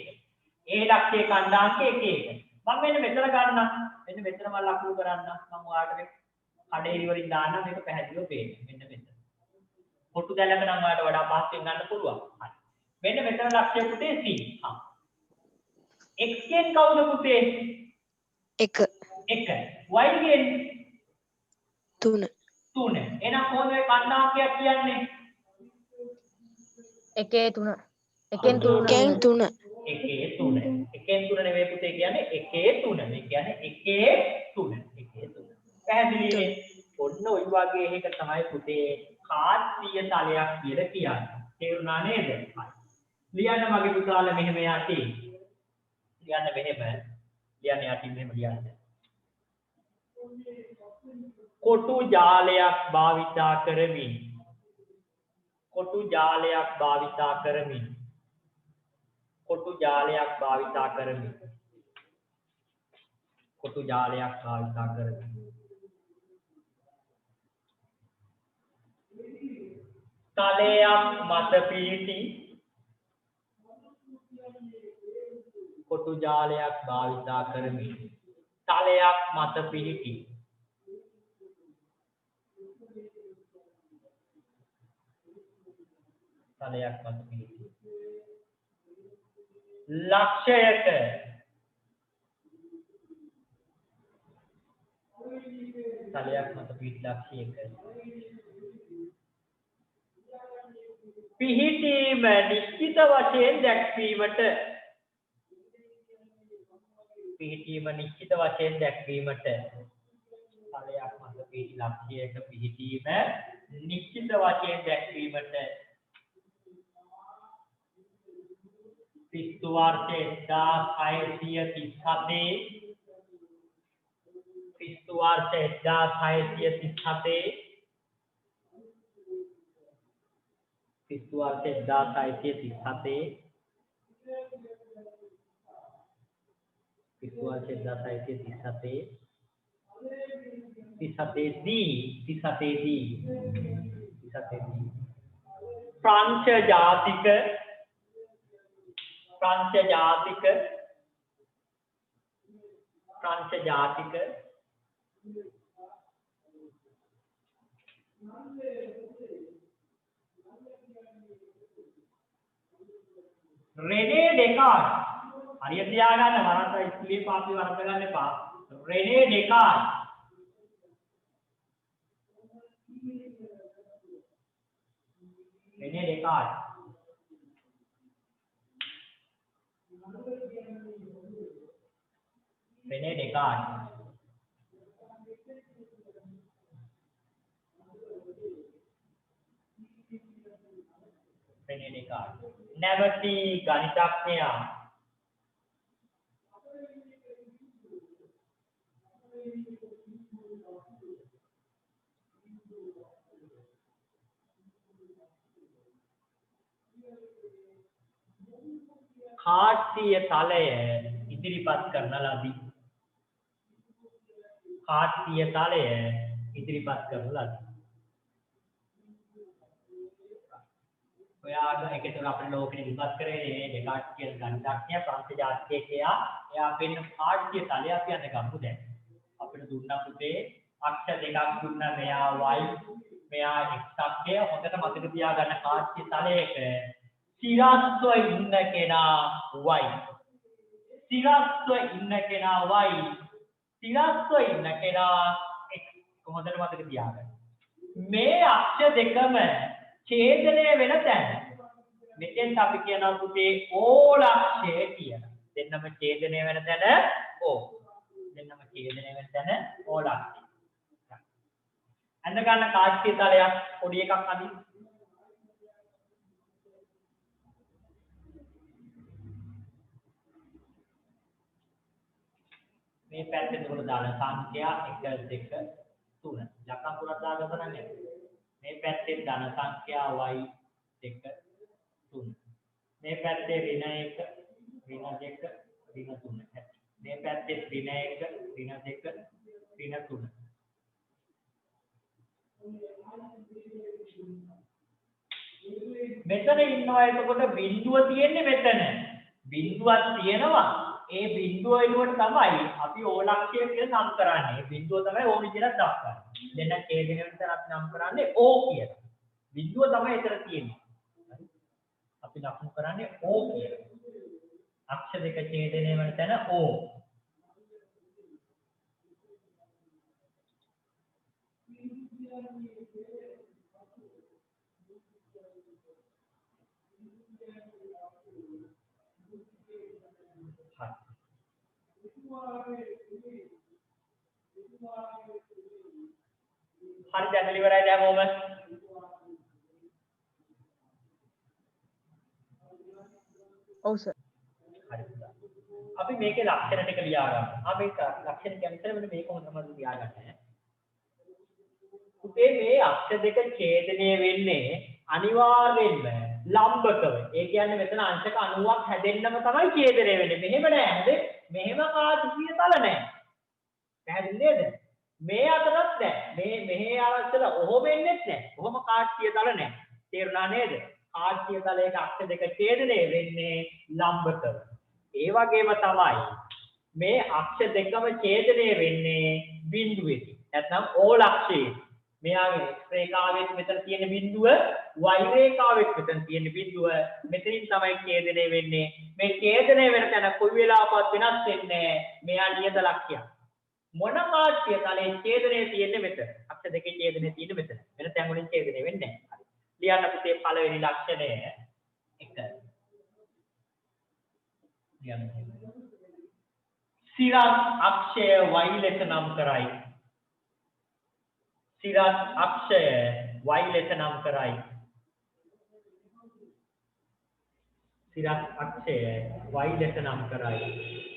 1. a ලක්ෂයේ ඛණ්ඩාංකය 1 1. මම මෙන්න මෙතන ගන්නම්. මෙන්න මෙතන මම ලකුණු කරන්නම්. මම ඔයාලට මේ කඩේරි වලින් දාන්නම් මේක පැහැදිලිව පේන්නේ. මෙන්න මෙතන. කොටු දැලක නම් ඔයාලට වඩා පහසුවෙන් ගන්න පුළුවන්. හරි. මෙන්න මෙතන ලක්ෂය පුතේ c. x ගෙන් කවුද පුතේ? 1 1. y ගෙන් 3 3. එහෙනම් කොහොමද මේ ඛණ්ඩාංකයක් කියන්නේ? 1 3 1 3 1 3 1 3. 1 3 නෙවෙයි පුතේ කියන්නේ 1 3. මේ කියන්නේ 1 3. 1 3. පැහැදිලිනේ? ඔන්න ඔය වගේ එකක තමයි පුතේ කාර්යීය තලයක් කියලා කියන්නේ. තේරුණා නේද? හරි. ලියන්න මගේ පුතාලා මෙහෙම යටි. ලියන්න මෙහෙම. ලියන්න යටි මෙහෙම ලියන්න. කොටු ජාලයක් භාවිතා කරමින් කොටු ජාලයක් භාවිතා කරමින් කොටු ජාලයක් භාවිතා කරමින් කොටු ජාලයක් භාවිතා කරමින් තලයක් මත පිහිටි කොටු ජාලයක් භාවිතා කරමින් තලයක් මත පිහිටි තලයක් මත පිහිටි ලක්ෂයක තලයක් මත පිහිටි ලක්ෂයක පිහිටීම නිශ්චිත වශයෙන් දැක්වීමට පිහිටීම නිශ්චිත වශයෙන් දැක්වීමට තලයක් මත පිහිටි ලක්ෂයක පිහිටීම නිශ්චිත වශයෙන් දැක්වීමට ක්‍රිස්තු වර්ෂ 1637 ක්‍රිස්තු වර්ෂ 1637 ක්‍රිස්තු වර්ෂ 1637 ක්‍රිස්තු වර්ෂ 1637 ප්‍රංශ ජාතික रेने डेकार्ट हरियत තියාගන්න වරද්ද ඉස්ලී පාපි වරද්ද ගන්න එපා Rene Descartes Rene Descartes Rene Descartes Rene Descartes නැවති ගණිතඥයා කාට්ටීය තලය ඉදිරිපත් කරන ලදී. කාට්ටීය තලය ඉදිරිපත් කරන ලදී. ඔයාගේ එක තුන අපේ ලෝකෙ විපත් කරේ දෙකාට් කියන ගණිතඥයා ප්‍රංශ ජාතිකයෙක්යා එයා වෙන පාඩ්‍ය තලය අපි යන ගමු දැන් අපිට දුන්නා පුතේ අක්ෂර දෙකක් දුන්නා මෙයා y මෙයා x අක්ෂය හොඳට මතක තියාගන්න පාඩ්‍ය තලයක සිරස්ව ඉන්න කෙනා y සිරස්ව ඉන්න කෙනා y සිරස්ව ඉන්න කෙනා x හොඳට මතක තියාගන්න මේ අක්ෂර දෙකම ඡේදනය වෙන තැන මෙතෙන් අපි කියනවා පුතේ ඕලක්ෂය කියලා. දෙන්නම ඡේදනය වෙන තැන ඕ. දෙන්නම ඡේදනය වෙන තැන ඕලක්ෂය. අන්න ගන්න කාර්ය තලයක් පොඩි එකක් අඳින්න. මේ පැත්තේ දුර දාන සංඛ්‍යා 1 2 3 ලකම් පුරක් දාගන්න නෑ. මේ පැත්තේ ධන සංඛ්‍යා y 2 3 මේ පැත්තේ ඍණ 1 ඍණ 2 ඍණ 3 මේ පැත්තේ ඍණ 1 ඍණ 2 ඍණ 3 මෙතන ඉන්නවා එතකොට බිඳුව තියෙන්නේ මෙතන බිඳුවක් තියෙනවා ඒ බිඳුව වෙනුවට තමයි අපි ඕලක්ෂය කියලා නම් කරන්නේ බිඳුව තමයි ඕ විදිහට දක්වන්නේ දෙන්න ඡේදනය වෙන තැන අපි නම් කරන්නේ ඕ කියලා බිඳුව තමයි එතන තියෙන්නේ අපි ලකුණු කරන්නේ ඕ කියලා අක්ෂර දෙක ඡේදනය වෙන තැන ඕ හරි දැන් ඉවරයි දැන් ඕම ඔව් සර් හරි අපි මේකේ ලක්ෂණ ටික ලියා ගන්න. මේක ලක්ෂණ කියන්නේ මෙන්න මේක හොඳම ලියා ගන්න. උදේ මේ අක්ෂර දෙක ඡේදනය වෙන්නේ අනිවාර්යෙන්ම ලම්බකව. ඒ කියන්නේ මෙතන අංශක 90ක් හැදෙන්නම තමයි ඡේදනය වෙන්නේ. මෙහෙම නෑ. හරි? මෙහෙම කාර්යීය තල නෑ. පැහැදිලි නේද? මේ අතරත් නෑ. මෙහි අවස්ථල ඔහොම වෙන්නේත් නෑ. කොහොම කාර්යීය තල නෑ. තේරුණා නේද? කාර්යීය තලයක අක්ෂර දෙක ඡේදනය වෙන්නේ ලම්බකව. ඒ වගේම තමයි මේ අක්ෂර දෙකම ඡේදනය වෙන්නේ බිඳුවේදී. නැත්නම් ඕලක්ෂයේ. මෙයාගේ x රේඛාවෙත් මෙතන තියෙන බිඳුව y රේඛාවෙත් මෙතන තියෙන බිඳුව මෙතනින් තමයි ඡේදනය වෙන්නේ. මේ ඡේදනය වෙන තැන කොයි වෙලාවකවත් වෙනස් වෙන්නේ මෙයා නියත ලක්ෂයක්. මොන කාර්ය තලයේ ඡේදනය තියෙන්නේ මෙතන. අක්ෂර දෙකේ ඡේදනය තියෙන්නේ මෙතන. වෙන තැන් වලින් ඡේදනය වෙන්නේ නැහැ. හරි. ලියන්න පුතේ පළවෙනි ලක්ෂණය 1. ලියන්න. සිරස් අක්ෂය y ලෙස නම් කරයි. සිරස් අක්ෂය y ලෙස නම් කරයි. සිරස් අක්ෂය y ලෙස නම් කරයි.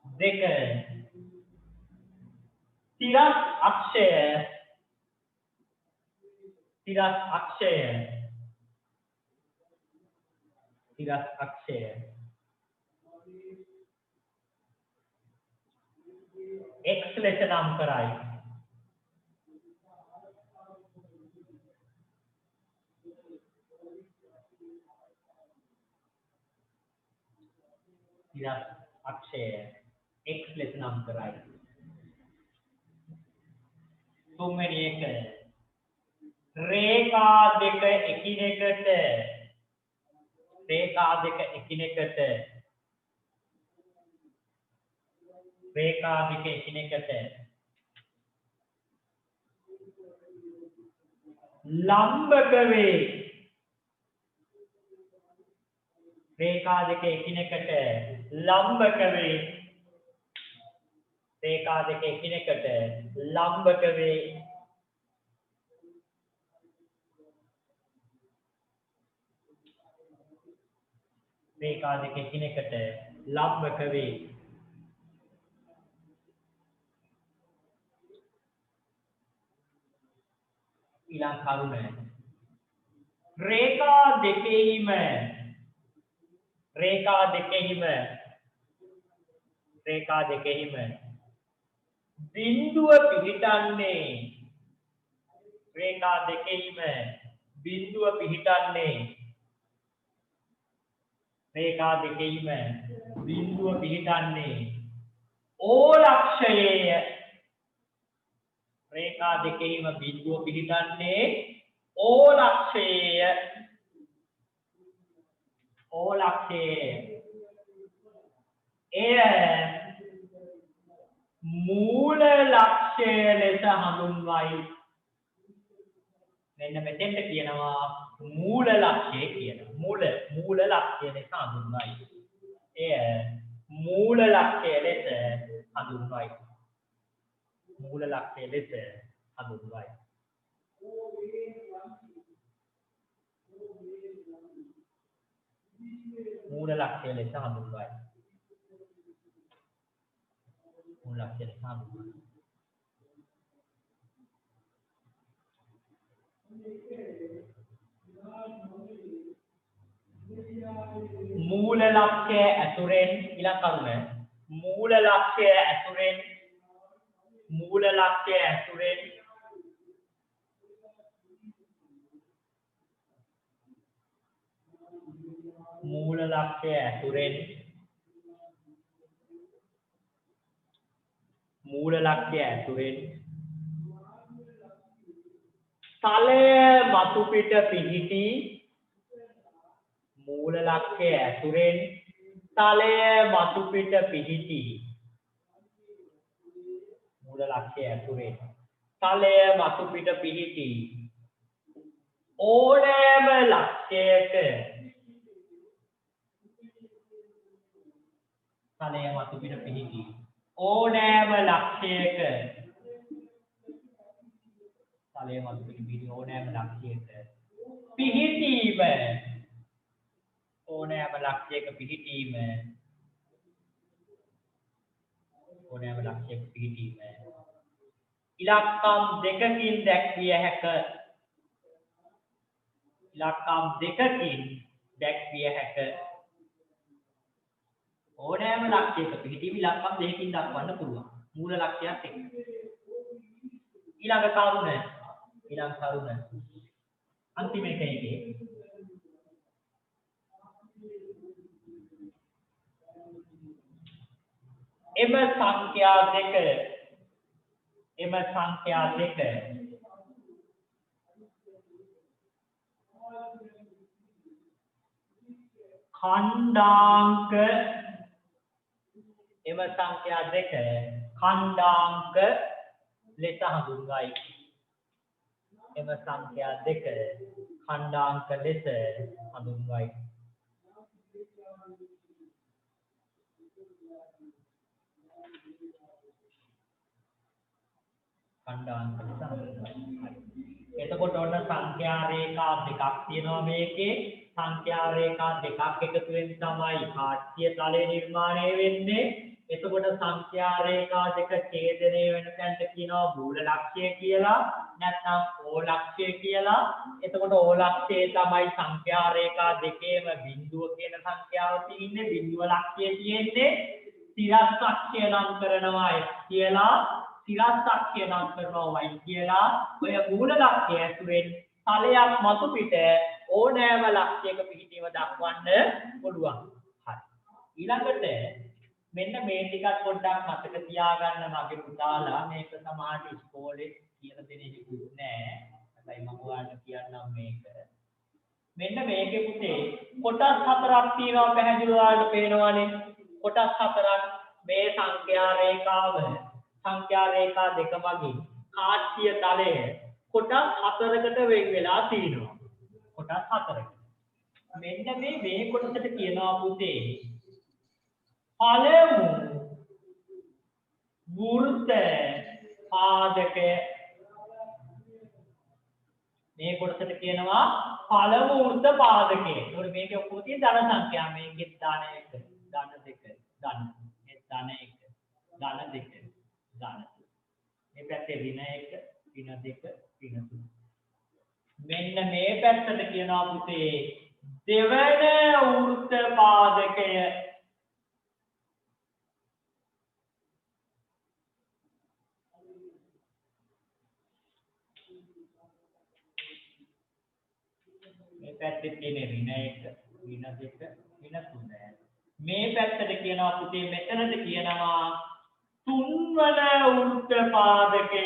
දෙක සිරස් අක්ෂය සිරස් අක්ෂය x ලෙස නම් කරයි. සිරස් අක්ෂය x ලෙස නම් කරයි. තුන්වෙනි එක රේඛා දෙක එකිනෙකට රේඛා දෙක එකිනෙකට ලම්බක වේ. රේඛා දෙක එකිනෙකට ලම්බක වේ. රේඛා දෙක එකිනෙකට ලම්බක වේ. රේඛා දෙක එකිනෙකට ලම්බක වේ. ඊළඟ කරුණ රේඛා දෙකෙහිම බිඳුව පිහිටන්නේ රේඛා දෙකෙහිම බිඳුව පිහිටන්නේ රේඛා දෙකෙහිම බිඳුව පිහිටන්නේ ඕලක්ෂයේ රේඛා දෙකෙහිම බිඳුව පිහිටන්නේ ඕලක්ෂයේ එය මූල ලක්ෂය ලෙස හඳුන්වයි. මෙන්න මෙතෙන්ට කියනවා මූල ලක්ෂය කියලා. මූල ලක්ෂය ලෙස හඳුන්වයි. එය මූල ලක්ෂය ලෙස හඳුන්වයි. මූල ලක්ෂය ලෙස හඳුන්වයි. මූල ලක්ෂය ලෙස හඳුන්වයි. මූල ලක්ෂය ලෙස හඳුන්වයි. මූල ලක්ෂය ඇතුරෙන් ඊළඟ කරුණ මූල ලක්ෂය ඇතුරෙන් මූල ලක්ෂය ඇතුරෙන් මූල ලක්ෂය ඇතුරෙන් මූල ලක්ෂය ඇතුරෙන් තලය මතු පිට පිහිටි මූල ලක්ෂය ඇතුරෙන් තලය මතු පිට පිහිටි මූල ලක්ෂය ඇතුරෙන් තලය මතු පිට පිහිටි ඕනෑම ලක්ෂයක තලය මතු පිට පිහිටි ඕනෑම ලක්ෂයක තලය මතු පිට පිහිටි ඕනෑම ලක්ෂයක පිහිටීම ඕනෑම ලක්ෂයක පිහිටීම ඕනෑම ලක්ෂයක පිහිටීම ඉලක්කම් දෙකකින් දැක්විය හැක. ඉලක්කම් දෙකකින් දැක්විය හැක. ඕනෑම ලක්ෂයක පිහිටීම ඉලක්කම් දෙකකින් දක්වන්න පුළුවන්. මූල ලක්ෂයත් එක්ක. ඊළඟ කරුණ අන්තිම එකේ එම සංඛ්‍යා දෙක खंडांक එම සංඛ්‍යා දෙක खंडांक ලෙස හඳුන්වයි. එම සංඛ්‍යා දෙක खंडांक ලෙස හඳුන්වයි. खंडांक ලෙස හඳුන්වයි. එතකොට ඔන්න සංඛ්‍යා රේඛා දෙකක් තියෙනවා මේකේ. සංඛ්‍යා රේඛා දෙකක් එකතු වෙන තමයි කාට්‍ය තලය නිර්මාණය වෙන්නේ. එතකොට සංඛ්‍යා රේඛා දෙක ඡේදනය වෙන තැනට කියනවා මූල ලක්ෂය කියලා. නැත්නම් ඕලක්ෂය කියලා. එතකොට ඕලක්ෂයේ තමයි සංඛ්‍යා රේඛා දෙකේම බිඳුව කියන සංඛ්‍යාව තියෙන්නේ. බිඳුව ලක්ෂය තියෙන්නේ. සිරස්ක්ෂය නම් කරනවා x කියලා. සිරස්ක්ෂය නම් කරනවා y කියලා. ඔය මූල ලක්ෂය ඇතුලෙන් තලයක් මතු පිට ඕනෑම ලක්ෂයක පිහිටීම දක්වන්න පුළුවන්. හරි. ඊළඟට මෙන්න මේ ටිකක් පොඩ්ඩක් මතක තියාගන්න මගේ පුතාලා. මේක සමහරට ඉස්කෝලේ කියලා දෙන එකකුත් නෑ. හැබැයි මම ඔයාලට කියන්නම් මේක. මෙන්න මේකේ පුතේ කොටස් හතරක් තියෙනවා පැහැදිලිව ඔයාලට පේනවානේ. කොටස් හතරක් මේ සංඛ්‍යා රේඛාව සංඛ්‍යා රේඛා දෙක මගින් කාට්‍ය තලය කොටස් හතරකට වෙන් වෙලා තියෙනවා. කොටස් හතරකට. මෙන්න මේ කොටසට කියනවා පුතේ පළමු වෘත්ත පාදකය. මේ කොටසට කියනවා පළමු වෘත්ත පාදකය. ඒකට මේකේ ඔක්කොම තියෙන ධන සංඛ්‍යා. මේකේ ධන 1 ධන 2 ධන 1 ධන 2 ධන 3. මේ පැත්තේ ඍණ 1 ඍණ 2 ඍණ 3. මෙන්න මේ පැත්තට කියනවා පුතේ දෙවන වෘත්ත පාදකය. පැත්තේ තියෙන ඍණ 1 ඍණ 2 ඍණ 3 මේ පැත්තට කියනවා පුතේ මෙතනද කියනවා තුන්වන වෘත්ත පාදකය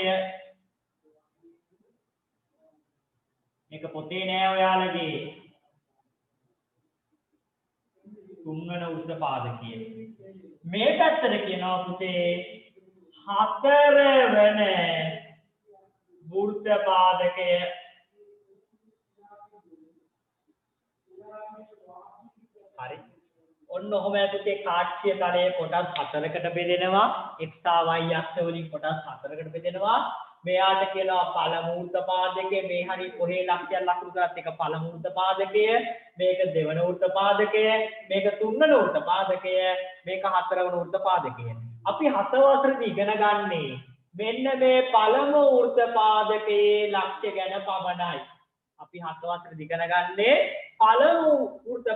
මේක පොතේ නෑ ඔයාලගේ තුන්වන වෘත්ත පාදකය මේ පැත්තට කියනවා පුතේ හතරවන වෘත්ත පාදකය හරි ඔන්න ඔහොම පුතේ කාට්‍ය තලයේ කොටස් 4කට බෙදෙනවා x y අක්ෂ වලින් කොටස් 4කට බෙදෙනවා මෙයාට කියනවා පළමු වෘත්ත පාදකය මේ හරි කොහේ ලක්ෂයක් ලකුණු කරත් එක පළමු වෘත්ත පාදකය මේක දෙවන වෘත්ත පාදකය මේක තුන්වන වෘත්ත පාදකය මේක හතරවන වෘත්ත පාදකය අපි 7 වසරේදී ඉගෙන ගන්නේ මෙන්න මේ පළමු වෘත්ත පාදකයේ ලක්ෂ්‍ය ගැන පමණයි අපි 7 වසරේදී ඉගෙන ගන්නේ පළමු වෘත්ත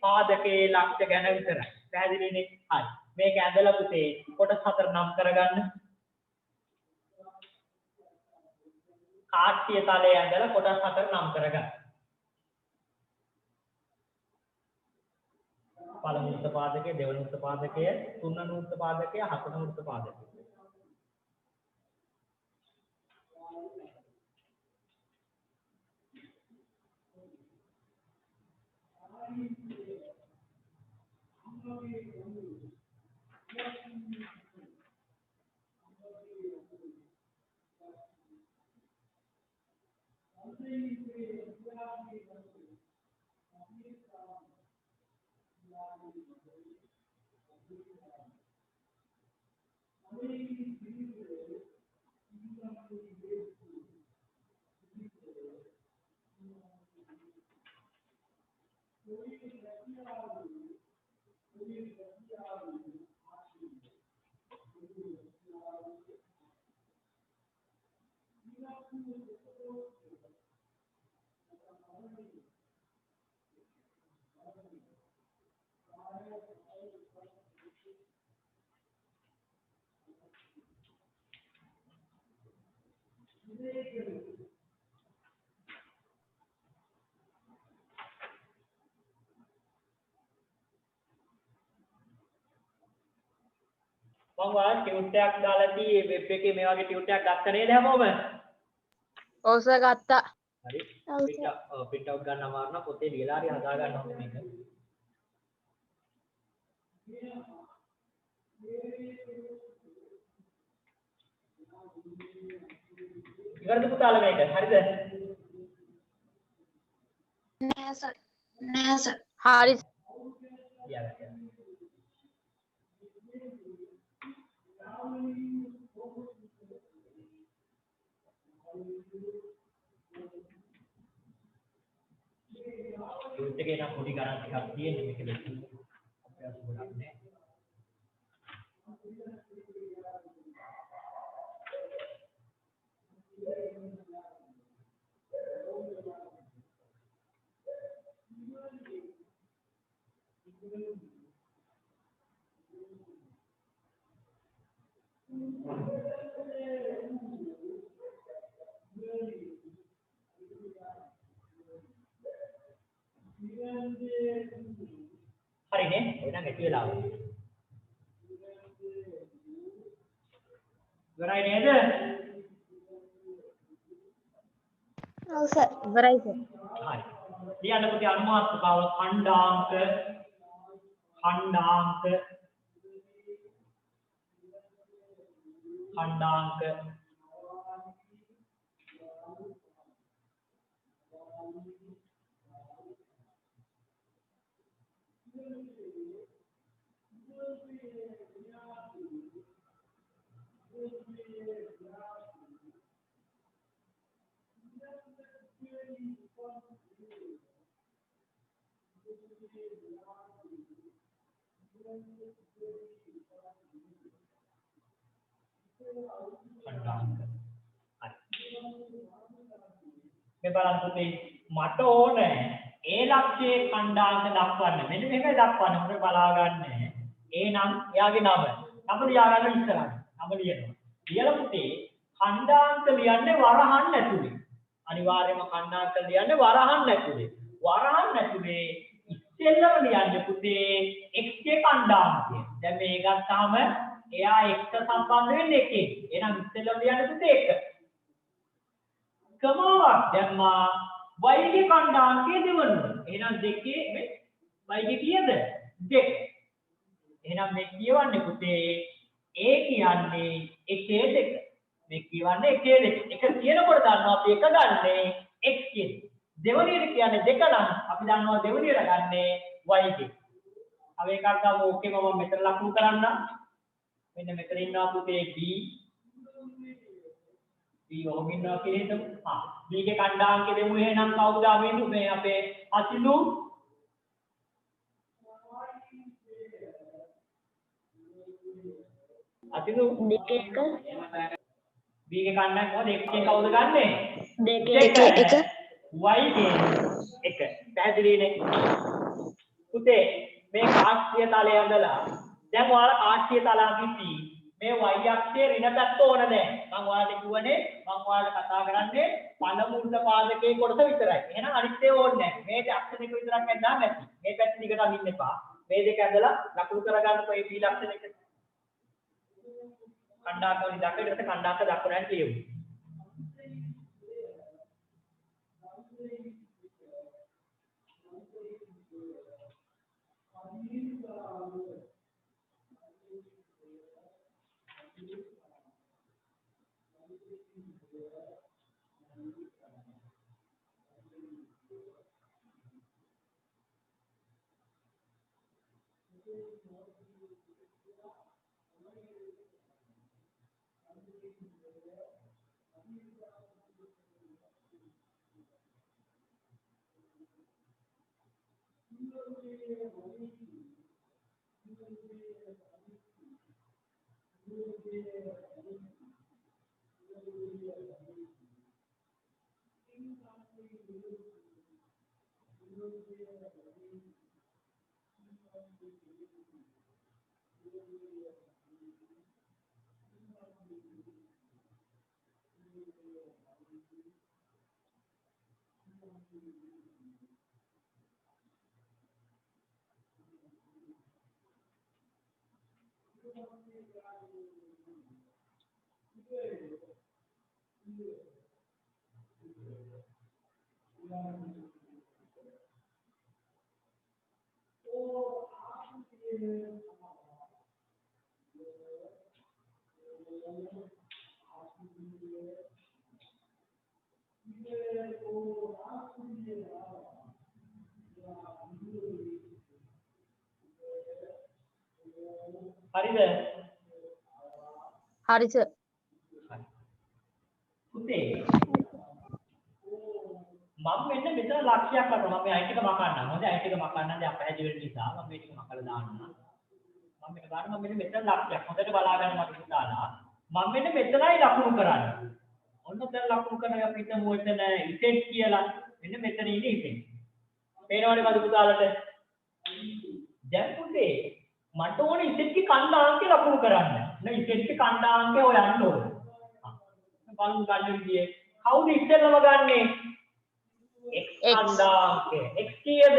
පාදකයේ ලක්ෂ්‍ය ගැන විතරයි පැහැදිලිනේ හරි මේක ඇඳලා පුතේ කොටස් 4 නම් කරගන්න කාට්‍ය තලයේ ඇඳලා කොටස් 4 නම් කරගන්න පළමු වෘත්ත පාදකය දෙවන වෘත්ත පාදකය තුන්වන වෘත්ත පාදකය හතරවන වෘත්ත පාදකය මම ඔයාලට ටියුට් එකක් දාලා තියෙයි වෙබ් එකේ මේ වගේ ටියුට් එකක් ගත්ත නේද හැමෝම? ඔව් සර් ගත්තා. හරි. ඔව් සර්. print out ගන්න අමාරු නම් පොතේ ලියලා හරි හදා ගන්න ඕනේ මේක. ඉවරද පුතාලා මේක? හරිද? නෑ සර්. නෑ සර්. හරි. ලියලා. ටියුට් එකේ නම් පොඩි ගණන් ටිකක් තියෙන්නේ මේක ලොකු අභ්‍යාස ගොඩක් නෑ. හරිනේ එහෙනම් ඇති වෙලා ආවා ඉවරයි නේද ඔව් සර්. ඉවරයි සර්. හරි ලියන්න පුතේ අනුමාත්‍රකාව ඛණ්ඩාංක මේ බලන්න පුතේ මට ඕනේ ඒ ලක්ෂයේ ඛණ්ඩාංක දක්වන්න මෙන්න මේකයි දක්වන්න මොකද බලා ගන්න ඒ නම් එයාගේ නම ලියා ගන්න ඉස්සරහට නම ලියනවා ලියලා පුතේ ඛණ්ඩාංක ලියන්නේ වරහන් ඇතුලේ අනිවාර්යයෙන්ම කණ්ඩායම් කරලා ලියන්නේ වරහන් ඇතුලේ. වරහන් ඇතුලේ ඉස්සෙල්ලම ලියන්නේ පුතේ x ගේ කණ්ඩායමය. දැන් මේ ගත්තාම එයා x සම්බන්ධ වෙන්නේ එකේ. එහෙනම් ඉස්සෙල්ලම ලියන්නේ පුතේ 1. කමාවක් දැම්මා y ගේ කණ්ඩායමය දෙවනුව. එහෙනම් දෙකේ මේ y ගේ කීයද? 2. එහෙනම් මේ කියවන්නේ පුතේ a කියන්නේ 1 2. මේ කියවන්නේ 1 2. එක කියනකොට දන්නවා අපි එක ගන්නේ x කියන්නේ. දෙවෙනියට කියන්නේ 2 නම් අපි දන්නවා දෙවෙනියට ගන්නේ y ගේ. अब एक आध का ओके मम मेथड लागू करना मैंने मेथड इन्ना पुते b होगिन्ना केले तो हां b के खंडांक के देमु එහෙනම් කවුද ආවෙන්නේ මේ අපේ අතිලු දෙක b के खंडांक මොකද x के කවුද ගන්නෙ දෙක y के 1 පැහැදිලිනේ පුතේ මේ කාශ්‍ය තලය ඇඳලා දැන් ඔයාලා කාශ්‍ය තලාපිටි මේ y අක්ෂයේ ඍණ පැත්ත ඕන දැන් මම ඔයාලට කිව්වනේ මම ඔයාලට කතා කරන්නේ පළමු උද්ද පාදකයේ කොටස විතරයි එහෙනම් අනිත් ඒවා ඕනේ නැහැ මේ අක්ෂර දෙක විතරක් ඇඳලා නැති මේ පැත්ත දිගට අඳින්න එපා මේ දෙක ඇඳලා ලකුණු කරගන්න මේ p ලක්ෂණ එක කණ්ඩායම වලින් දක්වන ඊට කණ්ඩායම දක්වන්න කියමු හරිද හරි සර් පුතේ මම මෙන්න මෙතන ලක්ෂයක් කරනවා මම මේ අයිට් එක මකන්නම් හොඳයි අයිට් එක මකන්නම් දැන් අපහැදිලි වෙන නිසා මම මේක මකලා දාන්නම් මම මේක ගන්න මම මෙන්න මෙතන ලක්ෂයක් හොඳට බලා ගන්න මට හිතාලා මම මෙන්න මෙතනයි ලකුණු කරන්නේ ඔන්න දැන් ලකුණු කරලා අපි හිතමු එතන ඉසෙට් කියලා මෙන්න මෙතන ඉන්නේ ඉසෙට් පේනවනේ මද පුතාලට දැන් පුතේ මට ඕනේ ඉසෙට් කී කණ්ඩායමේ ලකුණු කරන්න නේ ඉසෙට් කී කණ්ඩායමේ හොයන්න ඕනේ බලමු ගන්න විදිය කවුද ඉස්සෙල්ලම ගන්නෙ x කණ්ඩායමේ x කීයද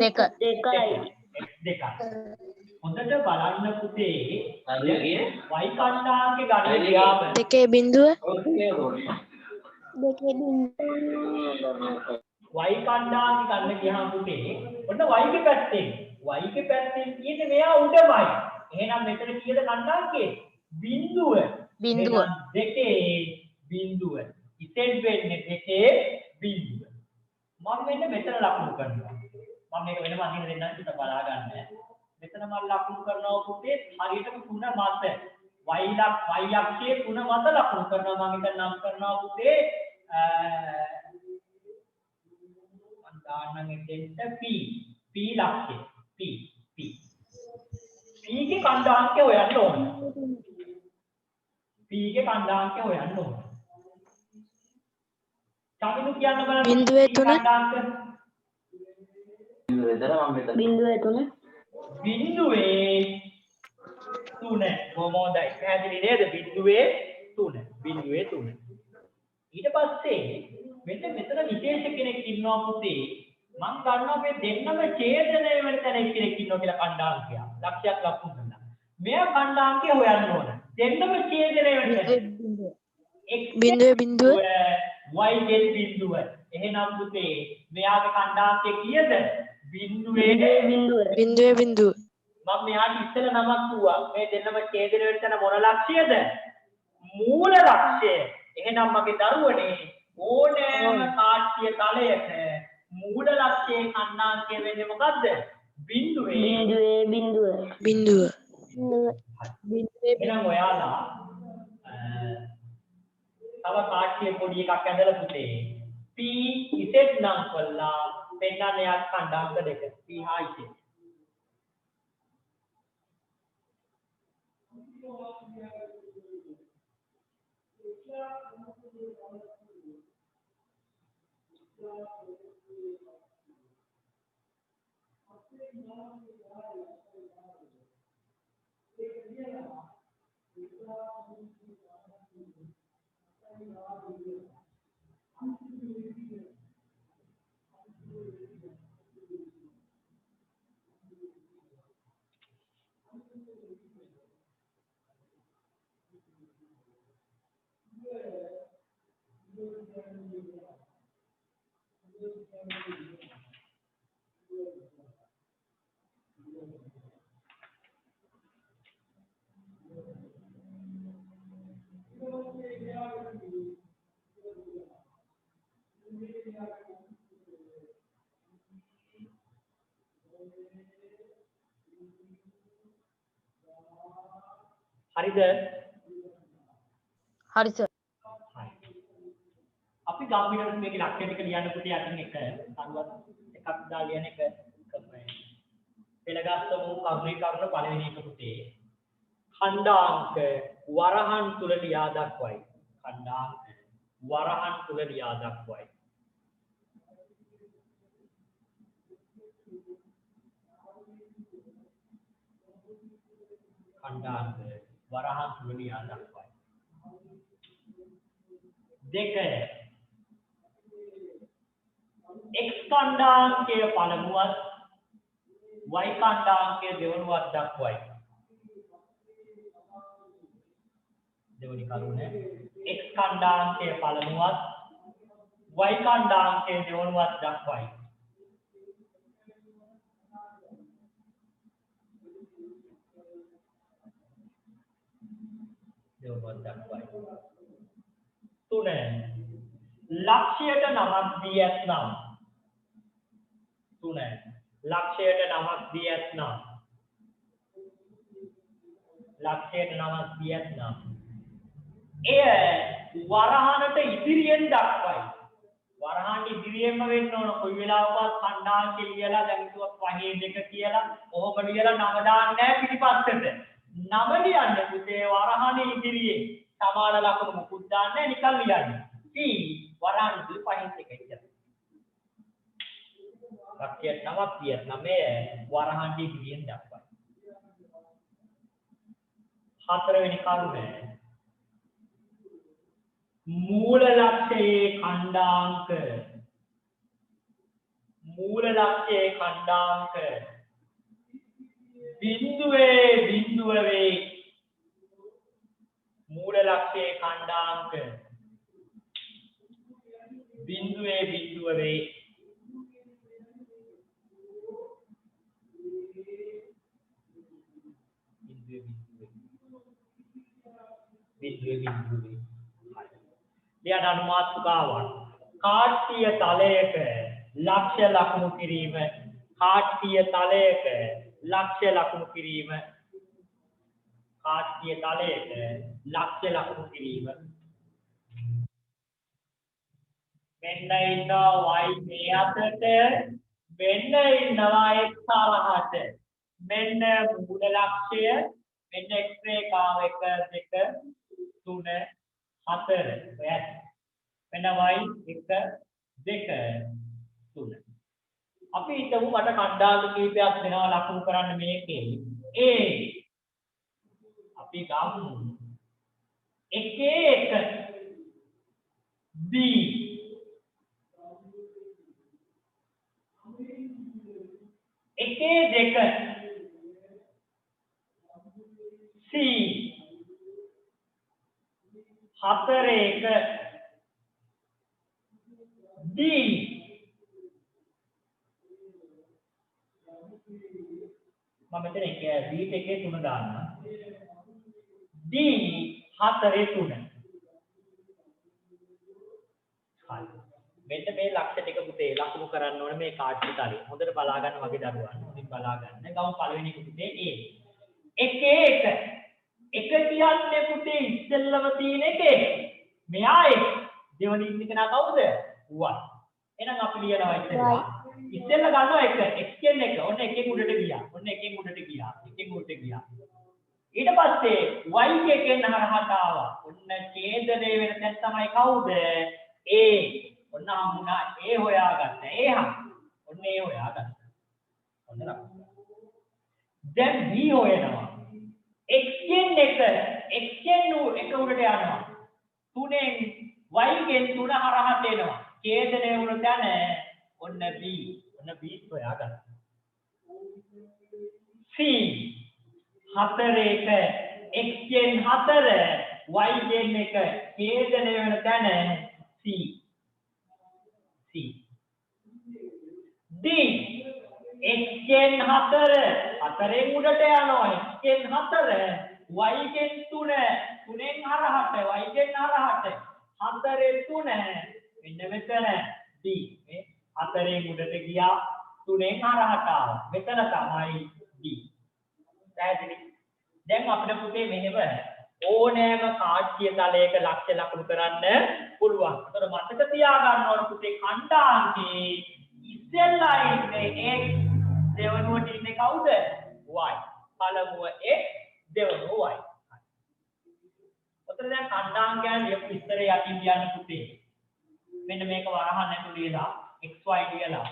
දෙක දෙකයි x දෙකයි හොඳට බලන්න පුතේ y කණ්ඩායමේ ගන්න ගියාම දෙකේ බිඳුව y කණ්ඩායමේ ගන්න ගියාම පුතේ ඔන්න y ගේ පැත්තෙන් කියන්නේ මෙයා උඩමයි එහෙනම් මෙතන කීයද කණ්ඩායමේ බිඳුව බිඳුව දෙකේ බිඳුව ඉතින් වෙන්නේ දෙකේ බිඳුව මම මෙන්න මෙතන ලකුණු කරනවා මම මේක වෙනම අඳින්න දෙන්නම් ටික බලා ගන්න මෙතන මම ලකුණු කරනවා පුතේ හරියටම 3 මත y අක්ෂයේ 3 මත ලකුණු කරනවා මම ඒක නම් කරනවා පුතේ මම දාන්නම් එතෙන්ට p ලක්ෂය p ගේ කණ්ඩායමක හොයන්න ඕනේ p ගේ කණ්ඩායමක හොයන්න ඕනේ චමිනු කියන්න බලන්න බිඳුවේ 3 බිඳුවේ 3 මොකෝදයි පැහැදිලි නේද බිඳුවේ 3 ඊට පස්සේ මෙන්න මෙතන විශේෂ කෙනෙක් ඉන්නවා පුතේ මම ගන්නවා මේ දෙන්නම ඡේදනය වෙන තැන කෙනෙක් ඉන්නවා කියලා කණ්ඩාංකයක් ලක්ෂයක් ලකුණු ගන්න. මෙයා කණ්ඩාංකය හොයන්න ඕන. දෙන්නම ඡේදනය වෙන තැන. බිඳුව y get බිඳුව. එහෙනම් පුතේ මෙයාගේ කණ්ඩාංකය කීයද? බිඳුවේ මම මෙයාට ඉස්සෙල්ලා නමක් කිව්වා. මේ දෙන්නම ඡේදනය වෙන තැන මොන ලක්ෂයද? මූල ලක්ෂය. එහෙනම් මගේ දරුවනේ ඕනෑම කාට්‍ය තලයක මූල ලක්ෂයේ කණ්ඩාංකය වෙන්නේ මොකද්ද? බිඳුව. එහෙනම් ඔයාලා තව කාට්‍ය පොඩි එකක් ඇඳලා පුතේ p ඉසෙට් නම් කළා පෙන්නන්න යක් කණ්ඩාංක දෙක p හා ඉසෙට්. හරිද? හරි සර්. අපි ගාම්භීරව මේකේ ලක්ෂණ ටික ලියන්න පුතේ අතින් එක අනුවත් එකක් දාලා ලියන එක කරන්නේ. පෙළගස්සමු අග්‍රීකරණ පළවෙනි එක පුතේ. खंडांक वरहन තුල ලියා දක්වයි. खंडांक वरहन තුල ලියා දක්වයි. खंडांक वरहन තුල ලියා දක්වයි. දෙක x खंडांकයේ පළමුවත් y खंडांकයේ දෙවනුවත් දක්වයි. දෙවනි කරුණ x खंडांकයේ පළමුවත් y खंडांकයේ දෙවනුවත් දක්වයි. දෙවනුවත් දක්වයි. තුන ලක්ෂයට නමක් දී ඇතනම් තුන ලක්ෂයට නමක් දී ඇතනම් ලක්ෂයට නමක් දී ඇතනම් එය වරහනට ඉදිරියෙන් දක්වයි. වරහන් ඉදිරියෙන්ම වෙන්න ඕන. කොයි වෙලාවකවත් खंडांक කියලා දැන් කිව්වා පහේ දෙක කියලා ඔහොම ලියලා නම දාන්නේ නැහැ පිටිපස්සට. නම ලියන්නේ පුතේ වරහනේ ඉදිරියේ සමාන ලකුණු මුකුත් දාන්නේ නිකන් ලියන්නේ. p වරහන් ඉදිරි පහින් දෙක ඉච්චා. ලක්ෂයට නමක් දී ඇතනම් මේ වරහන් ඉදිරියෙන් දක්වයි. හතරවෙනි කරුණ मूल लक्ष्य खंडांक बिंदुवे मूल लक्ष्य खंडांक बिंदुवे लिया अनुमातुकावन काट्य तलयक लक्ष्य लकुණු කිරීම කාට්‍ය තලයක ලක්ෂ්‍ය ලකුණු කිරීම කාට්‍ය තලයක ලක්ෂ්‍ය ලකුණු කිරීම මෙන්න ඉන්නවා y මේ අතට මෙන්න ඉන්නවා x හරහාට මෙන්න මූල ලක්ෂ්‍ය මෙන්න x රේඛාව 1 2 3 4 ඔයත් මෙන්න y 1 2 3 අපි හිතමු මට කණ්ඩායම් කීපයක් දෙනවා ලකුණු කරන්න මේකේ a අපි ගමු 1 1 B එකේ දෙක C හතරේ එක D මම මෙතන B එකේ 3 දාන්න D හතරේ 3 හරි මෙන්න මේ ලක්ෂ ටික පුතේ ලකුණු කරන්න ඕනේ මේ කාඩ් එකේ හොඳට බලා ගන්න වගේ දරුවන් හොඳින් බලා ගන්න ගමු පළවෙනි එක පුතේ A එකේ එක එක කියන්නේ පුතේ ඉස්සෙල්ලම තියෙන එකේ මෙයා එක දෙවෙනි ඉන්න කෙනා කවුද y එහෙනම් අපි ලියනවා ඉස්සෙල්ලා ගන්නවා එක x කියන්නේ එක ඔන්න එකෙන් උඩට ගියා ඔන්න එකෙන් උඩට ගියා එකෙන් උඩට ගියා ඊට පස්සේ y එකෙන් හරහට ආවා ඔන්න ඡේදනය වෙන තැන තමයි කවුද a ඔන්න හම්බුණා a හොයාගත්ත a හම් ඔන්න a හොයාගත්ත ඔන්න ලකුණු දැන් b හොයනවා x කියන්නේ එක x කියන්නේ එක උඩට යනවා 3ෙන් y ගෙන් 3 හරහට එනවා ඡේදනය වුණ තැන ඔන්න b ඔන්න b හොයාගන්න c හතරේ එක x ගෙන් 4 y ගෙන් 1 ඡේදනය වෙන තැන c d x ගෙන් 4 හතරෙන් උඩට යනවා x ගෙන් 4 y ගෙන් 3 3ෙන් හරහට y ගෙන් හරහට 4 3 මෙන්න මෙතන d මේ 4ෙන් උඩට ගියා 3ෙන් හරහට ආවා මෙතන තමයි d පැහැදිලි දැන් අපිට පුතේ මෙහෙම ඕනෑම කාඩ්‍ය තලයක ලක්ෂ්‍ය ලකුණු කරන්න පුළුවන්. ඒතර මතක තියාගන්න ඕන පුතේ කණ්ඩාංකේ ඉස්සෙල්ලා ඉන්නේ x දෙවනුවට ඉන්නේ කවුද? y. පළමුව x දෙවනුව y. ඔතන දැන් කණ්ඩාංකයන් ලියපු විස්තරය යටින් කියන්න පුතේ. මෙන්න මේක වරහන් ඇතුළේ ලියලා xy ලියලා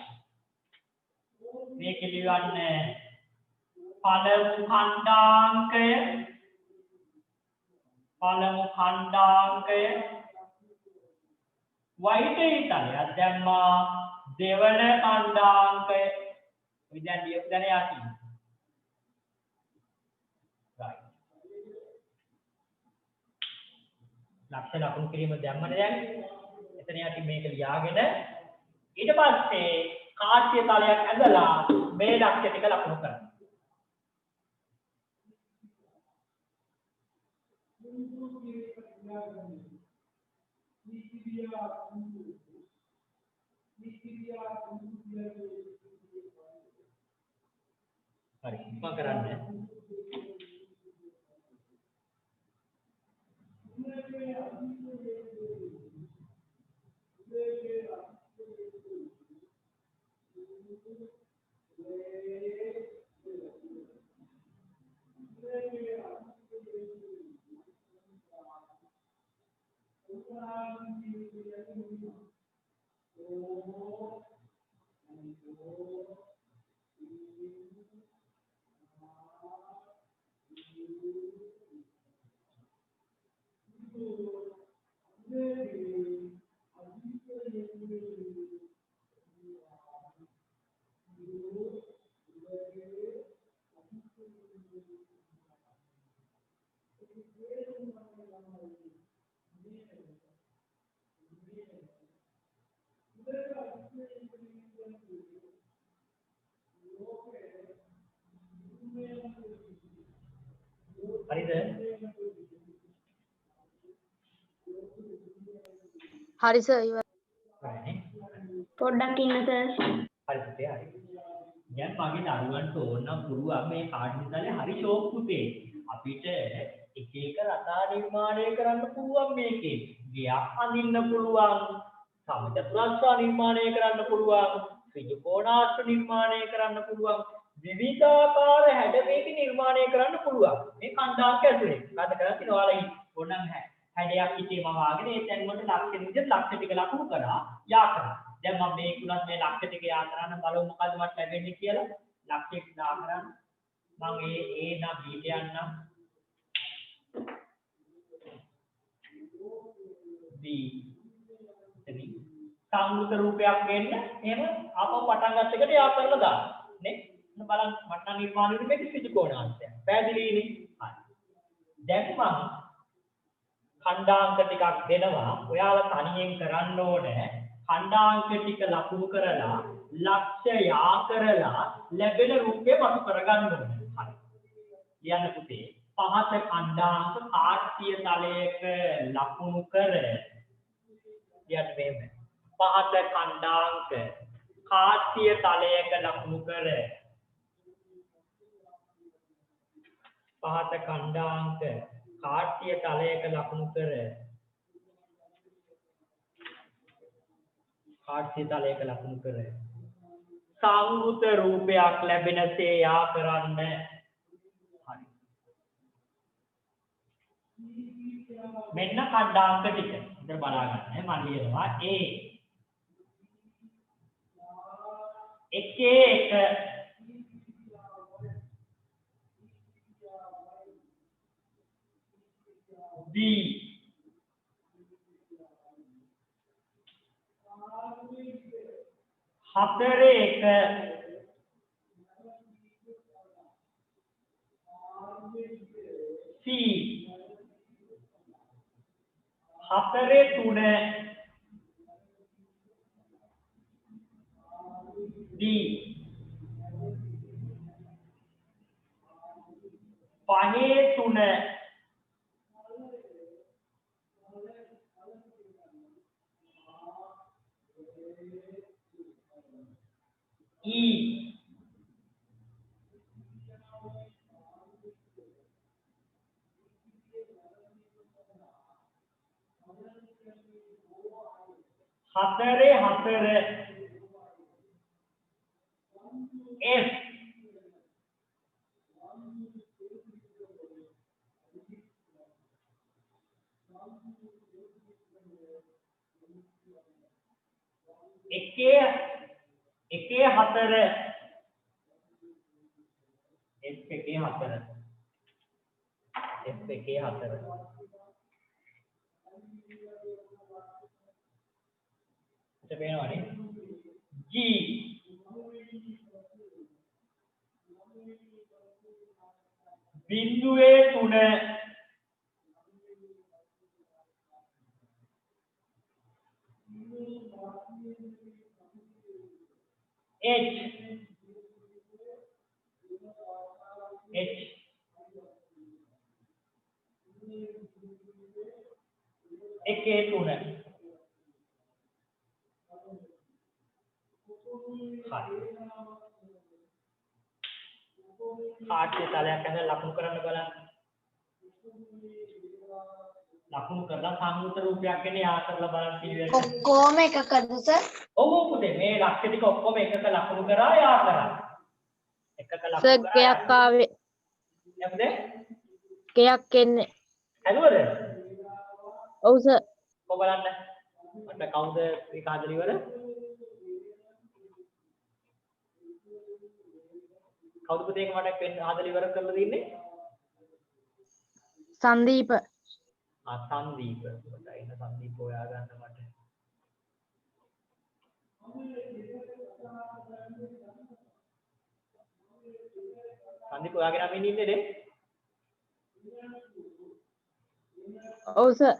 මේක ලියන්නේ පළමු ඛණ්ඩාංකය y තලයක් දැම්මා දෙවන ඛණ්ඩාංකය විද්‍යාන් ලියපු දැන යටි right ලක්ෂ ලකුණු කිරීම දැම්මනේ දැන් එතන යටි මේක ලියාගෙන ඊට පස්සේ කාට්‍ය තලයක් ඇදලා මේ ලක්ෂ්‍ය ටික ලකුණු කරනවා හරි මම කරන්නේ හරිද? හරි සර් ඉවරයි. පොඩ්ඩක් ඉන්න සර්. හරි පුතේ හරි. දැන් මගේ දරුවන්ට ඕන නම් පුළුවන් මේ කාඩ් නිසානේ හරි ෂෝක් පුතේ. අපිට එක එක රටා නිර්මාණය කරන්න පුළුවන් මේකේ. ගයක් අඳින්න පුළුවන්. සමචතුරස්‍ර නිර්මාණය කරන්න පුළුවන්. ත්‍රිකෝණාශ්‍ර නිර්මාණය කරන්න පුළුවන්. විවිධාකාර හැඩ මේක නිර්මාණය කරන්න පුළුවන්. මේ කණ්ඩාංක ඇතුලේ. මොකද කරන්නේ ඔයාලා ඕනනම් හැඩයක් හිතේ මවාගෙන ඒ තැන් වලට ලක්ෂ විදිහට ලක්ෂ ටික ලකුණු කරා යා කරා. දැන් මම මේකුණත් මේ ලක්ෂ ටික යා කරන්න බලමු මොකද්ද මට ලැබෙන්නේ කියලා. ලක්ෂයක් දා කරන්න. මම ඒ නම් බීට යන්නම්. B එතනින් සංවෘත රූපයක් වෙන්න එහෙම ආපහු පටන් ගන්න එකට යා කරලා දාන්න නේ බලන්න මට නම් නිර්මාණය වෙන්නේ මේක ත්‍රිකෝණාංශයක් පැහැදිලිනේ හරි දැන් මම ඛණ්ඩාංක ටිකක් දෙනවා ඔයාලා තනියෙන් කරන්න ඕනේ ඛණ්ඩාංක ටික ලකුණු කරලා ලක්ෂ්‍ය යා කරලා ලැබෙන රූපය මතු කරගන්න ඕනේ හරි ලියන්න පුතේ පහත ඛණ්ඩාංක කාර්තිය තලයක ලකුණු කර ලියන්න මෙහෙම පහත ඛණ්ඩාංක කාර්තිය තලයක ලකුණු කර පහත ඛණ්ඩාංක කාර්තිය තලයක ලකුණු කර කාර්තිය තලයක ලකුණු කර සංවෘත රූපයක් ලැබෙනසේ යා කරන්න හරි මෙන්න ඛණ්ඩාංක ටික ඉතින් බලා ගන්න මම ලියනවා A එකේ එක B හතරේ එක C හතරේ තුන D පහේ තුන E හතරේ හතර F එකේ හතර F එකේ හතර F එකේ හතර පේනවනේ G බිඳුවේ තුන H එකේ තුන හරි කාර්ය තලයක් ඇඳලා ලකුණු කරන්න බලන්න ලකුණු කරලා සංවෘත රූපයක් එන්නේ යා කරලා බලන්න පිළිවෙලට ඔක්කොම එකකද සර්? ඔව් පුතේ මේ ලක්ෂ්‍ය ටික ඔක්කොම එකක ලකුණු කරා යා කරා එකක ලකුණු සර් කරා ගයක් ආවේ නේද ගයක් එන්නේ ඇදුවද ඔව් සර් කො බලන්න මට කවුද ඒක හදලා ඉවර කවුද පුතේ ඒක මට පෙන් හදලා ඉවර කරලා දෙන්නේ සංදීප සංදීප මට ඉන්න සංදීප හොයා ගන්න මට සංදීප ඔයාගේ නම ඉන්නේ නේ ඔව් සර්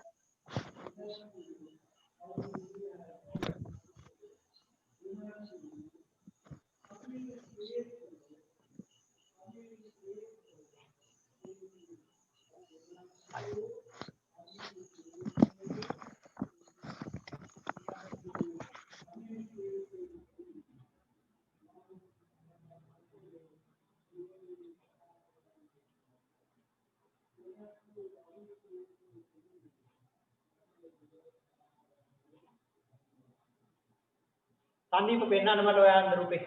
සංදීප පෙන්නන්න මට ඔයාගේ රූපේ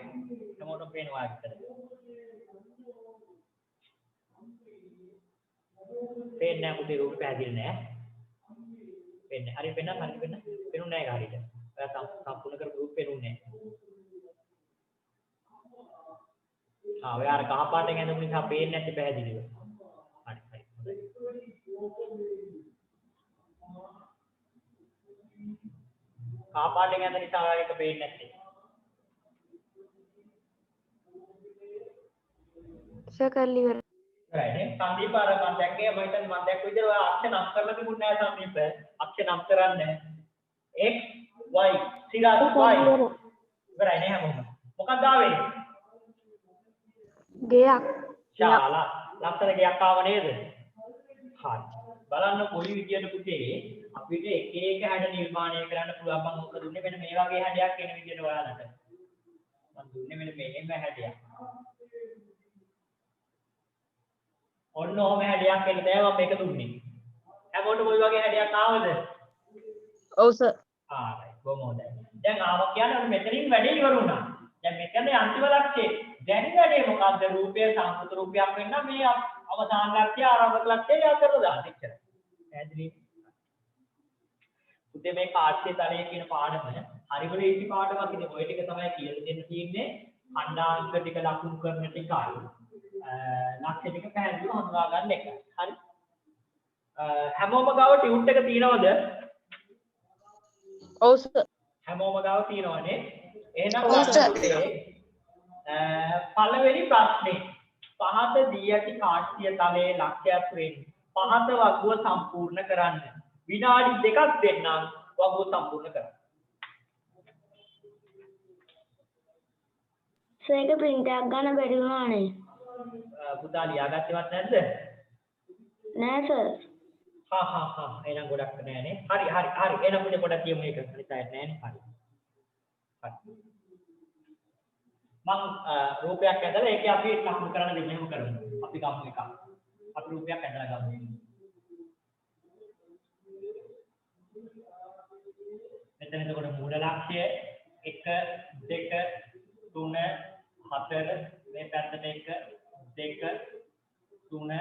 හැමෝටම පේනවා ඇත්තට පේන්නේ නැහැ පුතේ රූපේ පැහැදිලි නැහැ පේන්නේ හරි පෙන්නන්න හරි පෙන්නන්න පේනුන්නේ නැහැ හරියට ඔයා සම්පූර්ණ කරපු රූපේ පේනුන්නේ නැහැ ඔයා අර කහ පාටෙන් ඇඳපු නිසා පේන්නේ නැති පැහැදිලිව හරි හරි හොඳයි කහ කහ පාටෙන් ඇඳ නිසා ඒක පේන්නේ නැත්තේ. සර් කරලි ඉවරයි. right සංදීප අර මම දැක්කේ මම හිතන්නේ මම දැක්ක විදිහට ඔය අක්ෂර නම් කරලා තිබුණේ නැහැ සංදීප. අක්ෂර නම් කරන්නේ x y සිරාත් y ඉවරයි නේ හැමෝම. මොකක්ද ආවේ? ගෙයක්. ශාලා ලස්සන ගයක් ආව නේද? හරි. බලන්න කොයි විදියට පුතේ අපිට එක එක හැඩ නිර්මාණය කරන්න පුළුවන්. මම ඔක දුන්නේ මෙන්න මේ වගේ හැඩයක් එන විදියට ඔයාලට. මම දුන්නේ මෙන්න මෙහෙම හැඩයක්. ඔන්න ඔහම හැඩයක් එන්න තමයි මම මේක දුන්නේ. හැමෝටම ওই වගේ හැඩයක් ආවද? ඔව් සර්. right බොහොම හොඳයි. දැන් ආවා කියන්නේ මෙතනින් වැඩේ ඉවර වුණා. දැන් මෙතන අන්තිම ලක්ෂ්‍යය. දැන් වැඩේ මොකද්ද? රූපය සංස්කෘත රූපයක් වෙන්න මේ අවසාන ලක්ෂ්‍යය ආරම්භක ලක්ෂ්‍යය යා කරලා දාන්න එච්චර. පැහැදිලි? පුතේ මේ කාර්ය තලයේ කියන පාඩම හරිම ලේසි පාඩමක්. ඉතින් ඔය ටික තමයි කියලා දෙන්න තියෙන්නේ. ඛණ්ඩාංක ටික ලකුණු කරන ටිකයි. ලක්ෂ්‍ය ටික පැහැදිලිව හඳුනා ගන්න එක. හරි. හැමෝම ගාව ටියුට් එක තියෙනවද? ඔව් සර්. හැමෝම ගාව තියෙනවනේ. එහෙනම් ඔව් සර්. පළවෙනි ප්‍රශ්නේ පහත දී ඇති කාර්ය තලයේ ලක්ෂ්‍යයක් වෙන්නේ පහත වගුව සම්පූර්ණ කරන්න. විනාඩි 2ක් දෙන්නම් වගුව සම්පූර්ණ කරන්න. සර් ඒක print එකක් ගන්න බැරි වුණානේ. පුතා ලියාගත්තේවත් නැද්ද? නෑ සර්. එහෙනම් ගොඩක් නෑනේ. හරි. එහෙනම් මුනේ පොඩක් තියමු මේක. අනිත් අයට නෑනේ. හරි. මම රූපයක් ඇදලා ඒකේ අපි ලකුණු කරන්න දෙන්න එහෙම කරමු. අපි ගමු එකක්. අපි රූපයක් ඇදලා ගමු. මෙතන එතකොට මූල ලක්ෂ්‍ය 1 2 3 4 මේ පැත්තට 1 2 3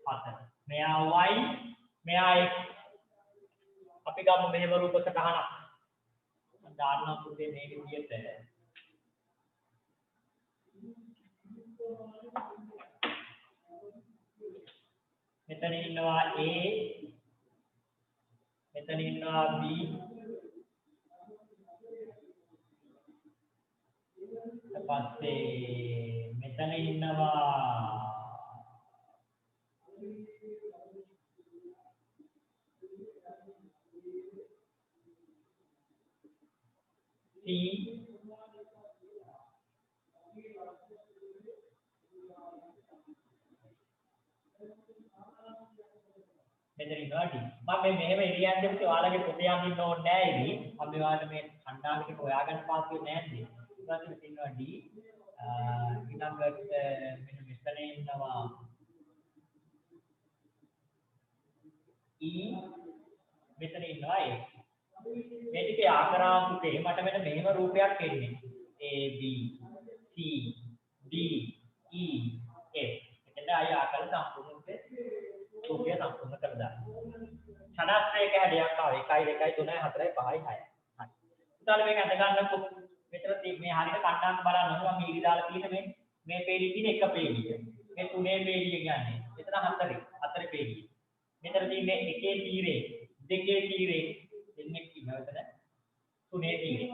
4 මෙයා y මෙයා x අපි ගමු මෙහෙම රූප සටහනක් දාන්න පුතේ මේ විදිහට මෙතන ඉන්නවා a මෙතන ඉන්නවා b පස්සේ මෙතන ඉන්නවා C මෙතන ඉන්නවා D. මම මෙහෙම එළියන් දෙන්න ඔයාලගේ පොතේ අඳින්න ඕනේ නැහැ ඉලි. අපි ඔයාලට මේ ඛණ්ඩාංගික හොයාගන්න පාස් වෙන්නේ නැහැ නේද? ඊට පස්සේ මෙතන ඉන්නවා D. ඊළඟට මෙන්න මෙතන ඉන්නවා E. මෙතන ඉන්නවා A. මේ ටිකේ ආකාරාන්තේ මට මෙන්න මෙහෙම රූපයක් එන්නේ. A B C D E F. එතන ආය ආකාර සම්පූර්ණ රූපය සම්පූර්ණ කරලා දාන්න. ඡානාශ්‍රයක හැඩයක් ආවේ 1 2 3 4 5 6. හරි. උදාල මේක අඳ ගන්නකො මෙතන මේ හරියට කණ්ඩායම් බලන්න ඕන මම ඊළි දාලා තියෙන මේ පේලිය තියෙන එක පේලිය. මේ තුනේ පේලිය කියන්නේ. මෙතන 4 පේලිය. මෙතන තියෙන්නේ එකේ තීරේ දෙකේ තීරේ දෙන්නේ කිව්වද තුනේ තීරේ.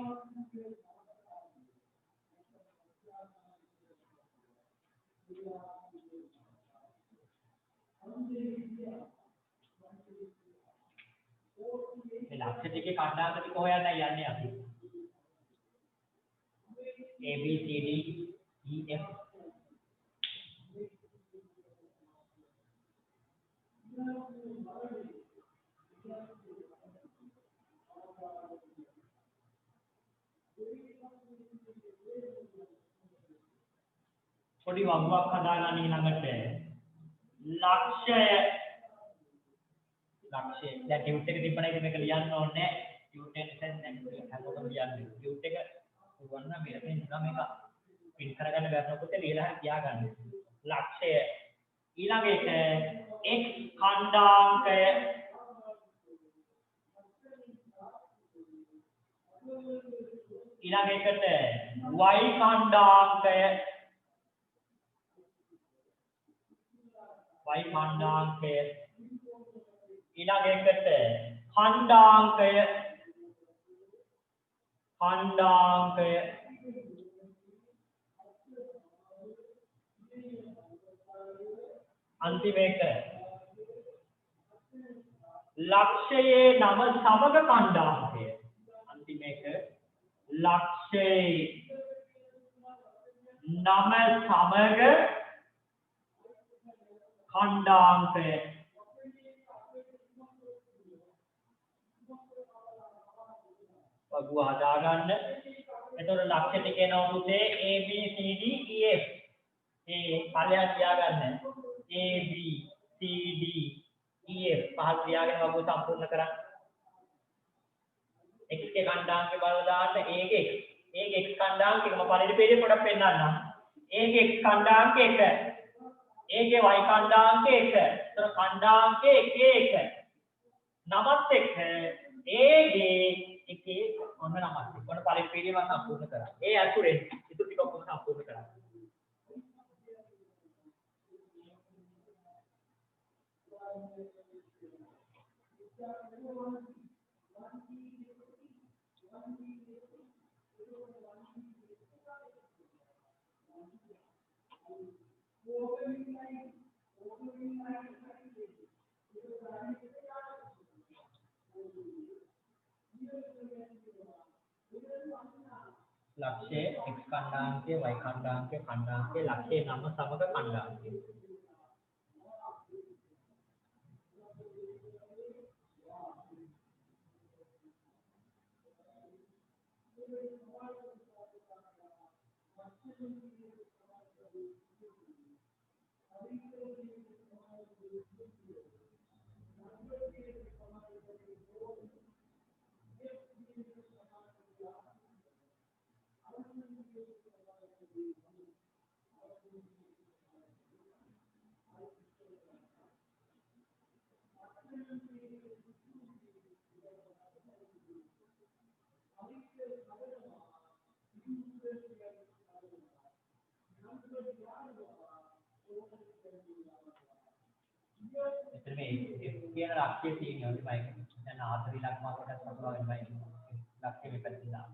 මේ ලක්ෂ්‍ය දෙකේ කණ්ඩායම ටික හොයන්න යන්නේ අපි. A B C D E F පොඩි වගුවක් හදාගන්න ඊළඟට ලක්ෂ්‍ය දැන් ටියුට් එක තිබ්බන එක මේක ලියන්න ඕනේ ටියුට් එක සෙන් දැන් හැමෝටම ලියන්න ටියුට් එක වුණා නම් මේක නිකන් මේක පින් කරගන්න බැරනකොට ලියලා හරි තියාගන්න ලක්ෂ්‍ය ඊළඟ එක x ඛණ්ඩාංකය ඊළඟ එකට y ඛණ්ඩාංකය ඊළඟ එකට ඛණ්ඩාංකය खंडांकය अंतिम एक लक्ष्ये नम समग खंडांकය अंतिम एक लक्ष्ये नम समग खंडांकය වගුව හදා ගන්න. එතකොට ලක්ෂ්‍ය ටික එනවා පුතේ A B C D E F. ඒ පළයන් ලියා ගන්න. A B C D E F පහක් ලියාගෙන වගුව සම්පූර්ණ කරන්න. x ගේ ඛණ්ඩාංකය බලලා දාන්න A ගේ x. A ගේ x ඛණ්ඩාංකය මම පළවෙනි පේජේ පොඩක් පෙන්නන්නම්. A ගේ x ඛණ්ඩාංකය 1. A ගේ y ඛණ්ඩාංකය 1. එතන ඛණ්ඩාංකය 1 1. නමත් 1 A ගේ එකේ ඔන්න නමත් ඔන්න පළවෙනි පේජේ මම සම්පූර්ණ කරා. ඒ ඇතුලේ ඉතුරු ටික ඔක්කොම සම්පූර්ණ කරා. लक्ष्य x खंडांकය y खंडांकය खंडांकය लक्ष्य नम समग खंडांकය එතන මේ කියන ලක්ෂ්‍ය තියෙනවා මේක. දැන් ආතර ඉලක්ක මාර්ගයට සතුරා වෙනයි. ලක්ෂ්‍ය මේ පැත්තට දාන්න.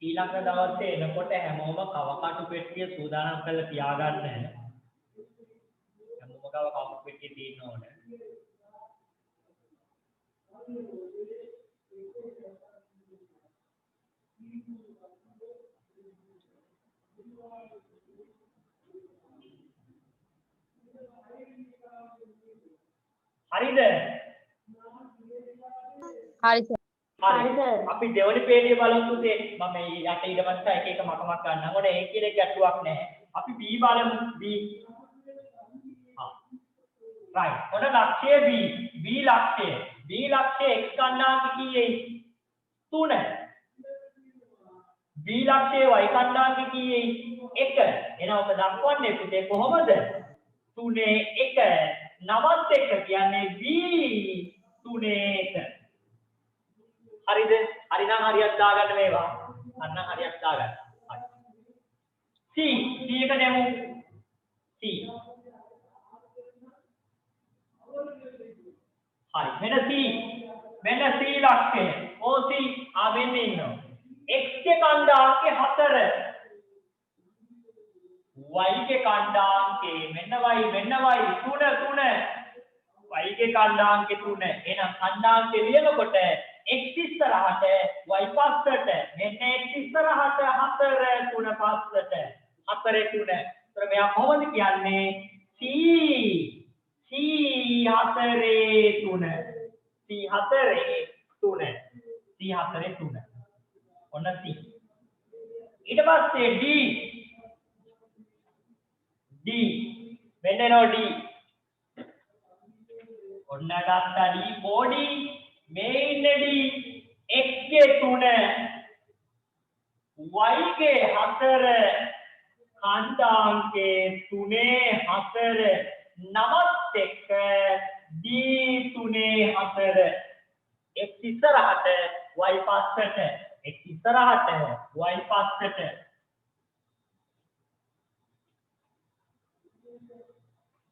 ඊළඟ දවසේ එනකොට හැමෝම කවකටු පෙට්ටිය සූදානම් කරලා තියාගන්න. හැමෝම ගාව කවකටු පෙට්ටිය තියෙන්න ඕනේ. හරිද? හරි සර්. හරි. අපි දෙවෙනි පේජේ බලමු පුතේ. මම මේ යට ඊට පස්සේ එක එක මකමක් ගන්නම්. ඔන්න ඒ කියන එක ගැටුවක් නැහැ. අපි B බලමු. B. right. ඔන්න ලක්ෂ්‍ය B. B ලක්ෂ්‍ය. B ලක්ෂ්‍ය x කණ්ඩායම කීයේයි? 3. B ලක්ෂ්‍ය y කණ්ඩායම කීයේයි? 1. එහෙනම් ඔක දක්වන්නේ පුතේ කොහොමද? 3 1 9ත් 1 කියන්නේ B 3 1. හරිද? හරි නම් හරියක් දාගන්න මේවා. අන්න හරියක් දාගන්න. හරි. C එක දෙමු. C. හරි. මෙන්න C. මෙන්න C ලක්ෂය. OC මෙන්න ඉන්නවා. x ගේ කණ්ඩායමේ 4. y ගේ කණ්ඩායමේ මෙන්න y 3 y ගේ කණ්ඩායමේ 3. එහෙනම් කණ්ඩායමේ ලියනකොට x ඉස්සරහට y පස්සට මෙන්න x ඉස්සරහට 4 3 පස්සට 4 3. ඒතර මෙයා කොහොමද කියන්නේ? C 4 3 ඔන්න C. ඊට පස්සේ D මෙන්න එනවා D. ඔන්න ගත්තනි බෝඩි මේ ඉන්නදී x ගේ 3 y ගේ 4 කණ්ඩාංකයේ 3 4 නමත් එක්ක d 3 4 x ඉස්සරහට y පස්සට x ඉස්සරහට y පස්සට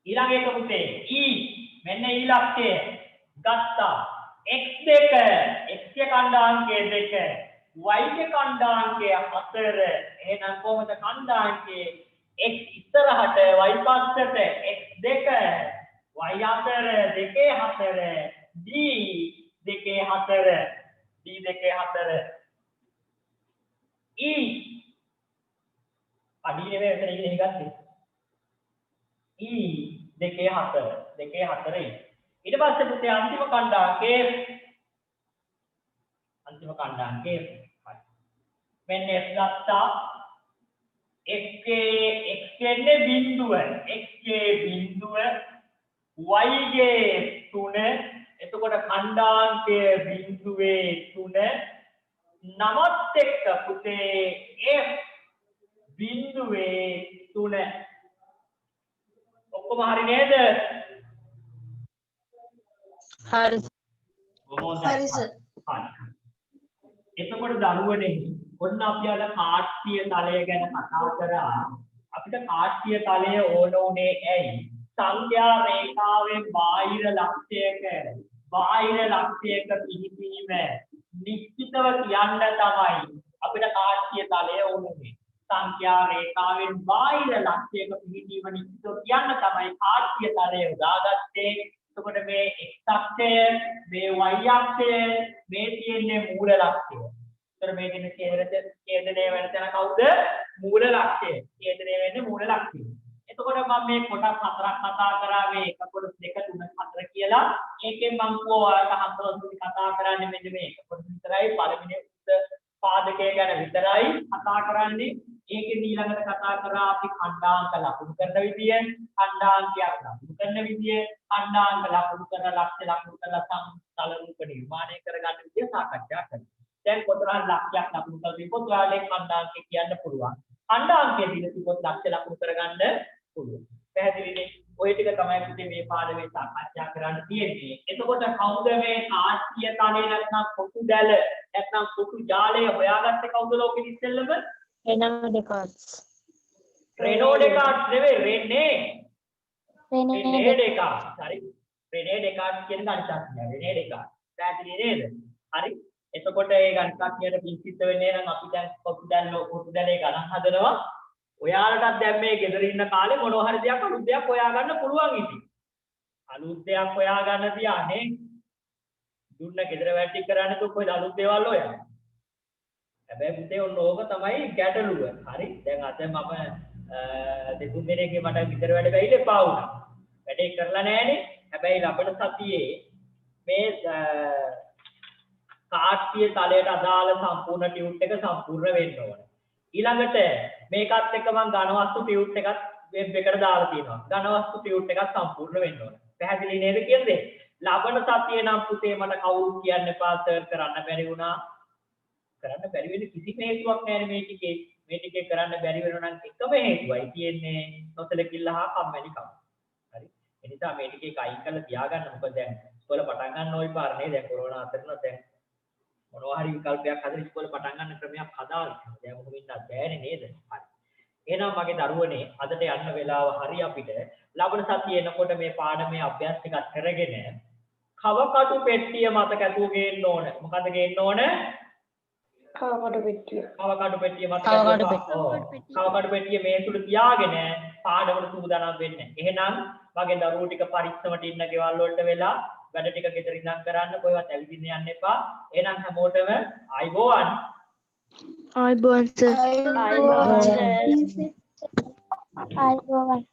ඊළඟ එක පුතේ e මෙන්න ඊළක්කය ගත්තා x2 x ගේ කණ්ඩාංකය 2 y ගේ කණ්ඩාංකය 4 එහෙනම් කොහොමද කණ්ඩාංකයේ x ඉස්සරහට y පස්සට x2 y 4 2 4 d 2 4 d 2 4 e අඩි නෙවෙයි මෙතන ඉන්නේ ගත්තේ e 2 4 2 4 ඊට පස්සේ පුතේ අන්තිම කණ්ඩාංකයේ හරි මෙන්න f ගත්තා x කියන්නේ බිඳුව x ගේ බිඳුව y ගේ 3 එතකොට කණ්ඩාංකය බිඳුවේ 3 නමත් එක්ක පුතේ f බිඳුවේ 3 ඔක්කොම හරි නේද හරි හරි සර්. එතකොට දරුවනේ ඔන්න අපි අද කාට්ටිය තලය ගැන කතා කරා අපිට කාට්ටිය තලය ඕන උනේ ඇයි සංඛ්‍යා රේඛාවෙන් බාහිර ලක්ෂයක පිහිටීම නිශ්චිතව කියන්න තමයි අපිට කාට්ටිය තලය ඕනේ සංඛ්‍යා රේඛාවෙන් බාහිර ලක්ෂයක පිහිටීම නිශ්චිතව කියන්න තමයි කාට්ටිය තලය උදාගත්තේ එතකොට මේ x අක්ෂය මේ y අක්ෂය මේ තියෙන්නේ මූල ලක්ෂය. ඒතර මේ දෙන ඡේදනය වෙන තැන කවුද? මූල ලක්ෂය. ඡේදනය වෙන්නේ මූල ලක්ෂය. එතකොට මම මේ කොටස් හතරක් කතා කරා මේ එක කොටස් 2 3 4 කියලා. ඒකෙන් මම ඔයාලට හතරවෙනි කතා කරන්නේ මෙන්න මේ එක කොටස් විතරයි. පළවෙනි පාදකය ගැන විතරයි කතා කරන්නේ. ඒකෙන් ඊළඟට කතා කරා අපි ඛණ්ඩාංක ලකුණු කරන විදිය, ඛණ්ඩාංකයක් ලකුණු කරන විදිය, ඛණ්ඩාංක ලකුණු කරන ලක්ෂ්‍ය ලකුණු කරලා සමතල රූප නිර්මාණය කරගන්න විදිය සාකච්ඡා කරනවා. දැන් කොතරම් ලක්ෂයක් ලකුණු කරලා තිබොත් ඔයාලේ ඛණ්ඩාංකය කියන්න පුළුවන්. ඛණ්ඩාංකය දින තිබොත් ලක්ෂ්‍ය ලකුණු කරගන්න පුළුවන්. පැහැදිලිනේ? ඔය ටික තමයි පුතේ මේ පාඩමේ සාකච්ඡා කරන්න තියෙන්නේ. එතකොට කවුද මේ කාට්ටිය තලේ නැත්නම් කොටු දැල නැත්නම් කොටු ජාලය හොයාගත්තේ කවුද ලෝකෙ ඉස්සෙල්ලම? Renal Descartes. Renault Descartes නෙවෙයි René René Descartes. හරි. René Descartes කියන ගණිතඥයා. René Descartes. පැහැදිලි නේද? හරි. එතකොට ඒ ගණිතඥයාට පිළිසිත වෙන්නේ නම් අපි දැන් කොටු දැලේ ගණන් හදනවා. ඔයාලටත් දැන් මේ ගෙදර ඉන්න කාලේ මොනවා හරි දෙයක් අලුත් දෙයක් හොයාගන්න පුළුවන් ඉතින්. අලුත් දෙයක් හොයාගන්න තියානේ. දුන්න ගෙදර වැඩි කරන්නේ කොහොමද අලුත් දේවල් හොයන්නේ? හැබැයි පුතේ ඔන්න ඕක තමයි ගැටලුව. හරි. දැන් අද මම දෙතුන් දිනකේ මට විතර වැඩ බැයිල එපා වුණා. වැඩේ කරලා නැහනේ. හැබැයි ලබන සතියේ මේ කාට්ටිය තලයට අදාළ සම්පූර්ණ ටියුට් එක සම්පූර්ණ වෙන්න ඕන. ඊළඟට මේකත් එක්ක මම ඝනවස්තු ටියුට් එකත් වෙබ් එකට දාලා තියෙනවා. ඝනවස්තු ටියුට් එකත් සම්පූර්ණ වෙන්න ඕන. පැහැදිලි නේද කියන්නේ? ලබන සතියේ නම් පුතේ මට කවුරුත් කියන්න එපා සර් කරන්න බැරි වුණා. කරන්න බැරි වෙන කිසිම හේතුවක් නැහැ මේ ටිකේ කරන්න බැරි වෙනවා නම් එකම හේතුවයි තියෙන්නේ නොසලකිල්ල හා කම්මැලිකම. හරි. ඒ නිසා මේ ටිකේ කයින් කරලා තියාගන්න. මොකද දැන් ඉස්කෝලේ පටන් ගන්න ওই පාරනේ දැන් කොරෝනා අතරන දැන් මොනවා හරි විකල්පයක් හදලා ඉස්කෝලේ පටන් ගන්න ක්‍රමයක් හදාලා. දැන් මොකද ඉන්නත් බෑනේ නේද? හරි. එහෙනම් මගේ දරුවනේ අදට යන්න වෙලාව හරි අපිට ලබන සතියේ එනකොට මේ පාඩමේ අභ්‍යාස ටිකක් කරගෙන කවකටු පෙට්ටිය මතක ඇතුව ගේන්න ඕන. මොකද ගේන්න ඕන? කවකටු පෙට්ටිය මතක කවකටු පෙට්ටිය මේසුළු තියාගෙන පාඩමට සූදානම් වෙන්න. එහෙනම් මගේ දරුවෝ ටික පරිස්සමට ඉන්න ගෙවල් වලට වෙලා වැඩ ටික ගෙදර ඉඳන් කරන්න කොහෙවත් ඇවිදින්න යන්න එපා. එහෙනම් හැමෝටම ආයිබෝවන්. ආයිබෝවන් සර්. ආයුබෝවන්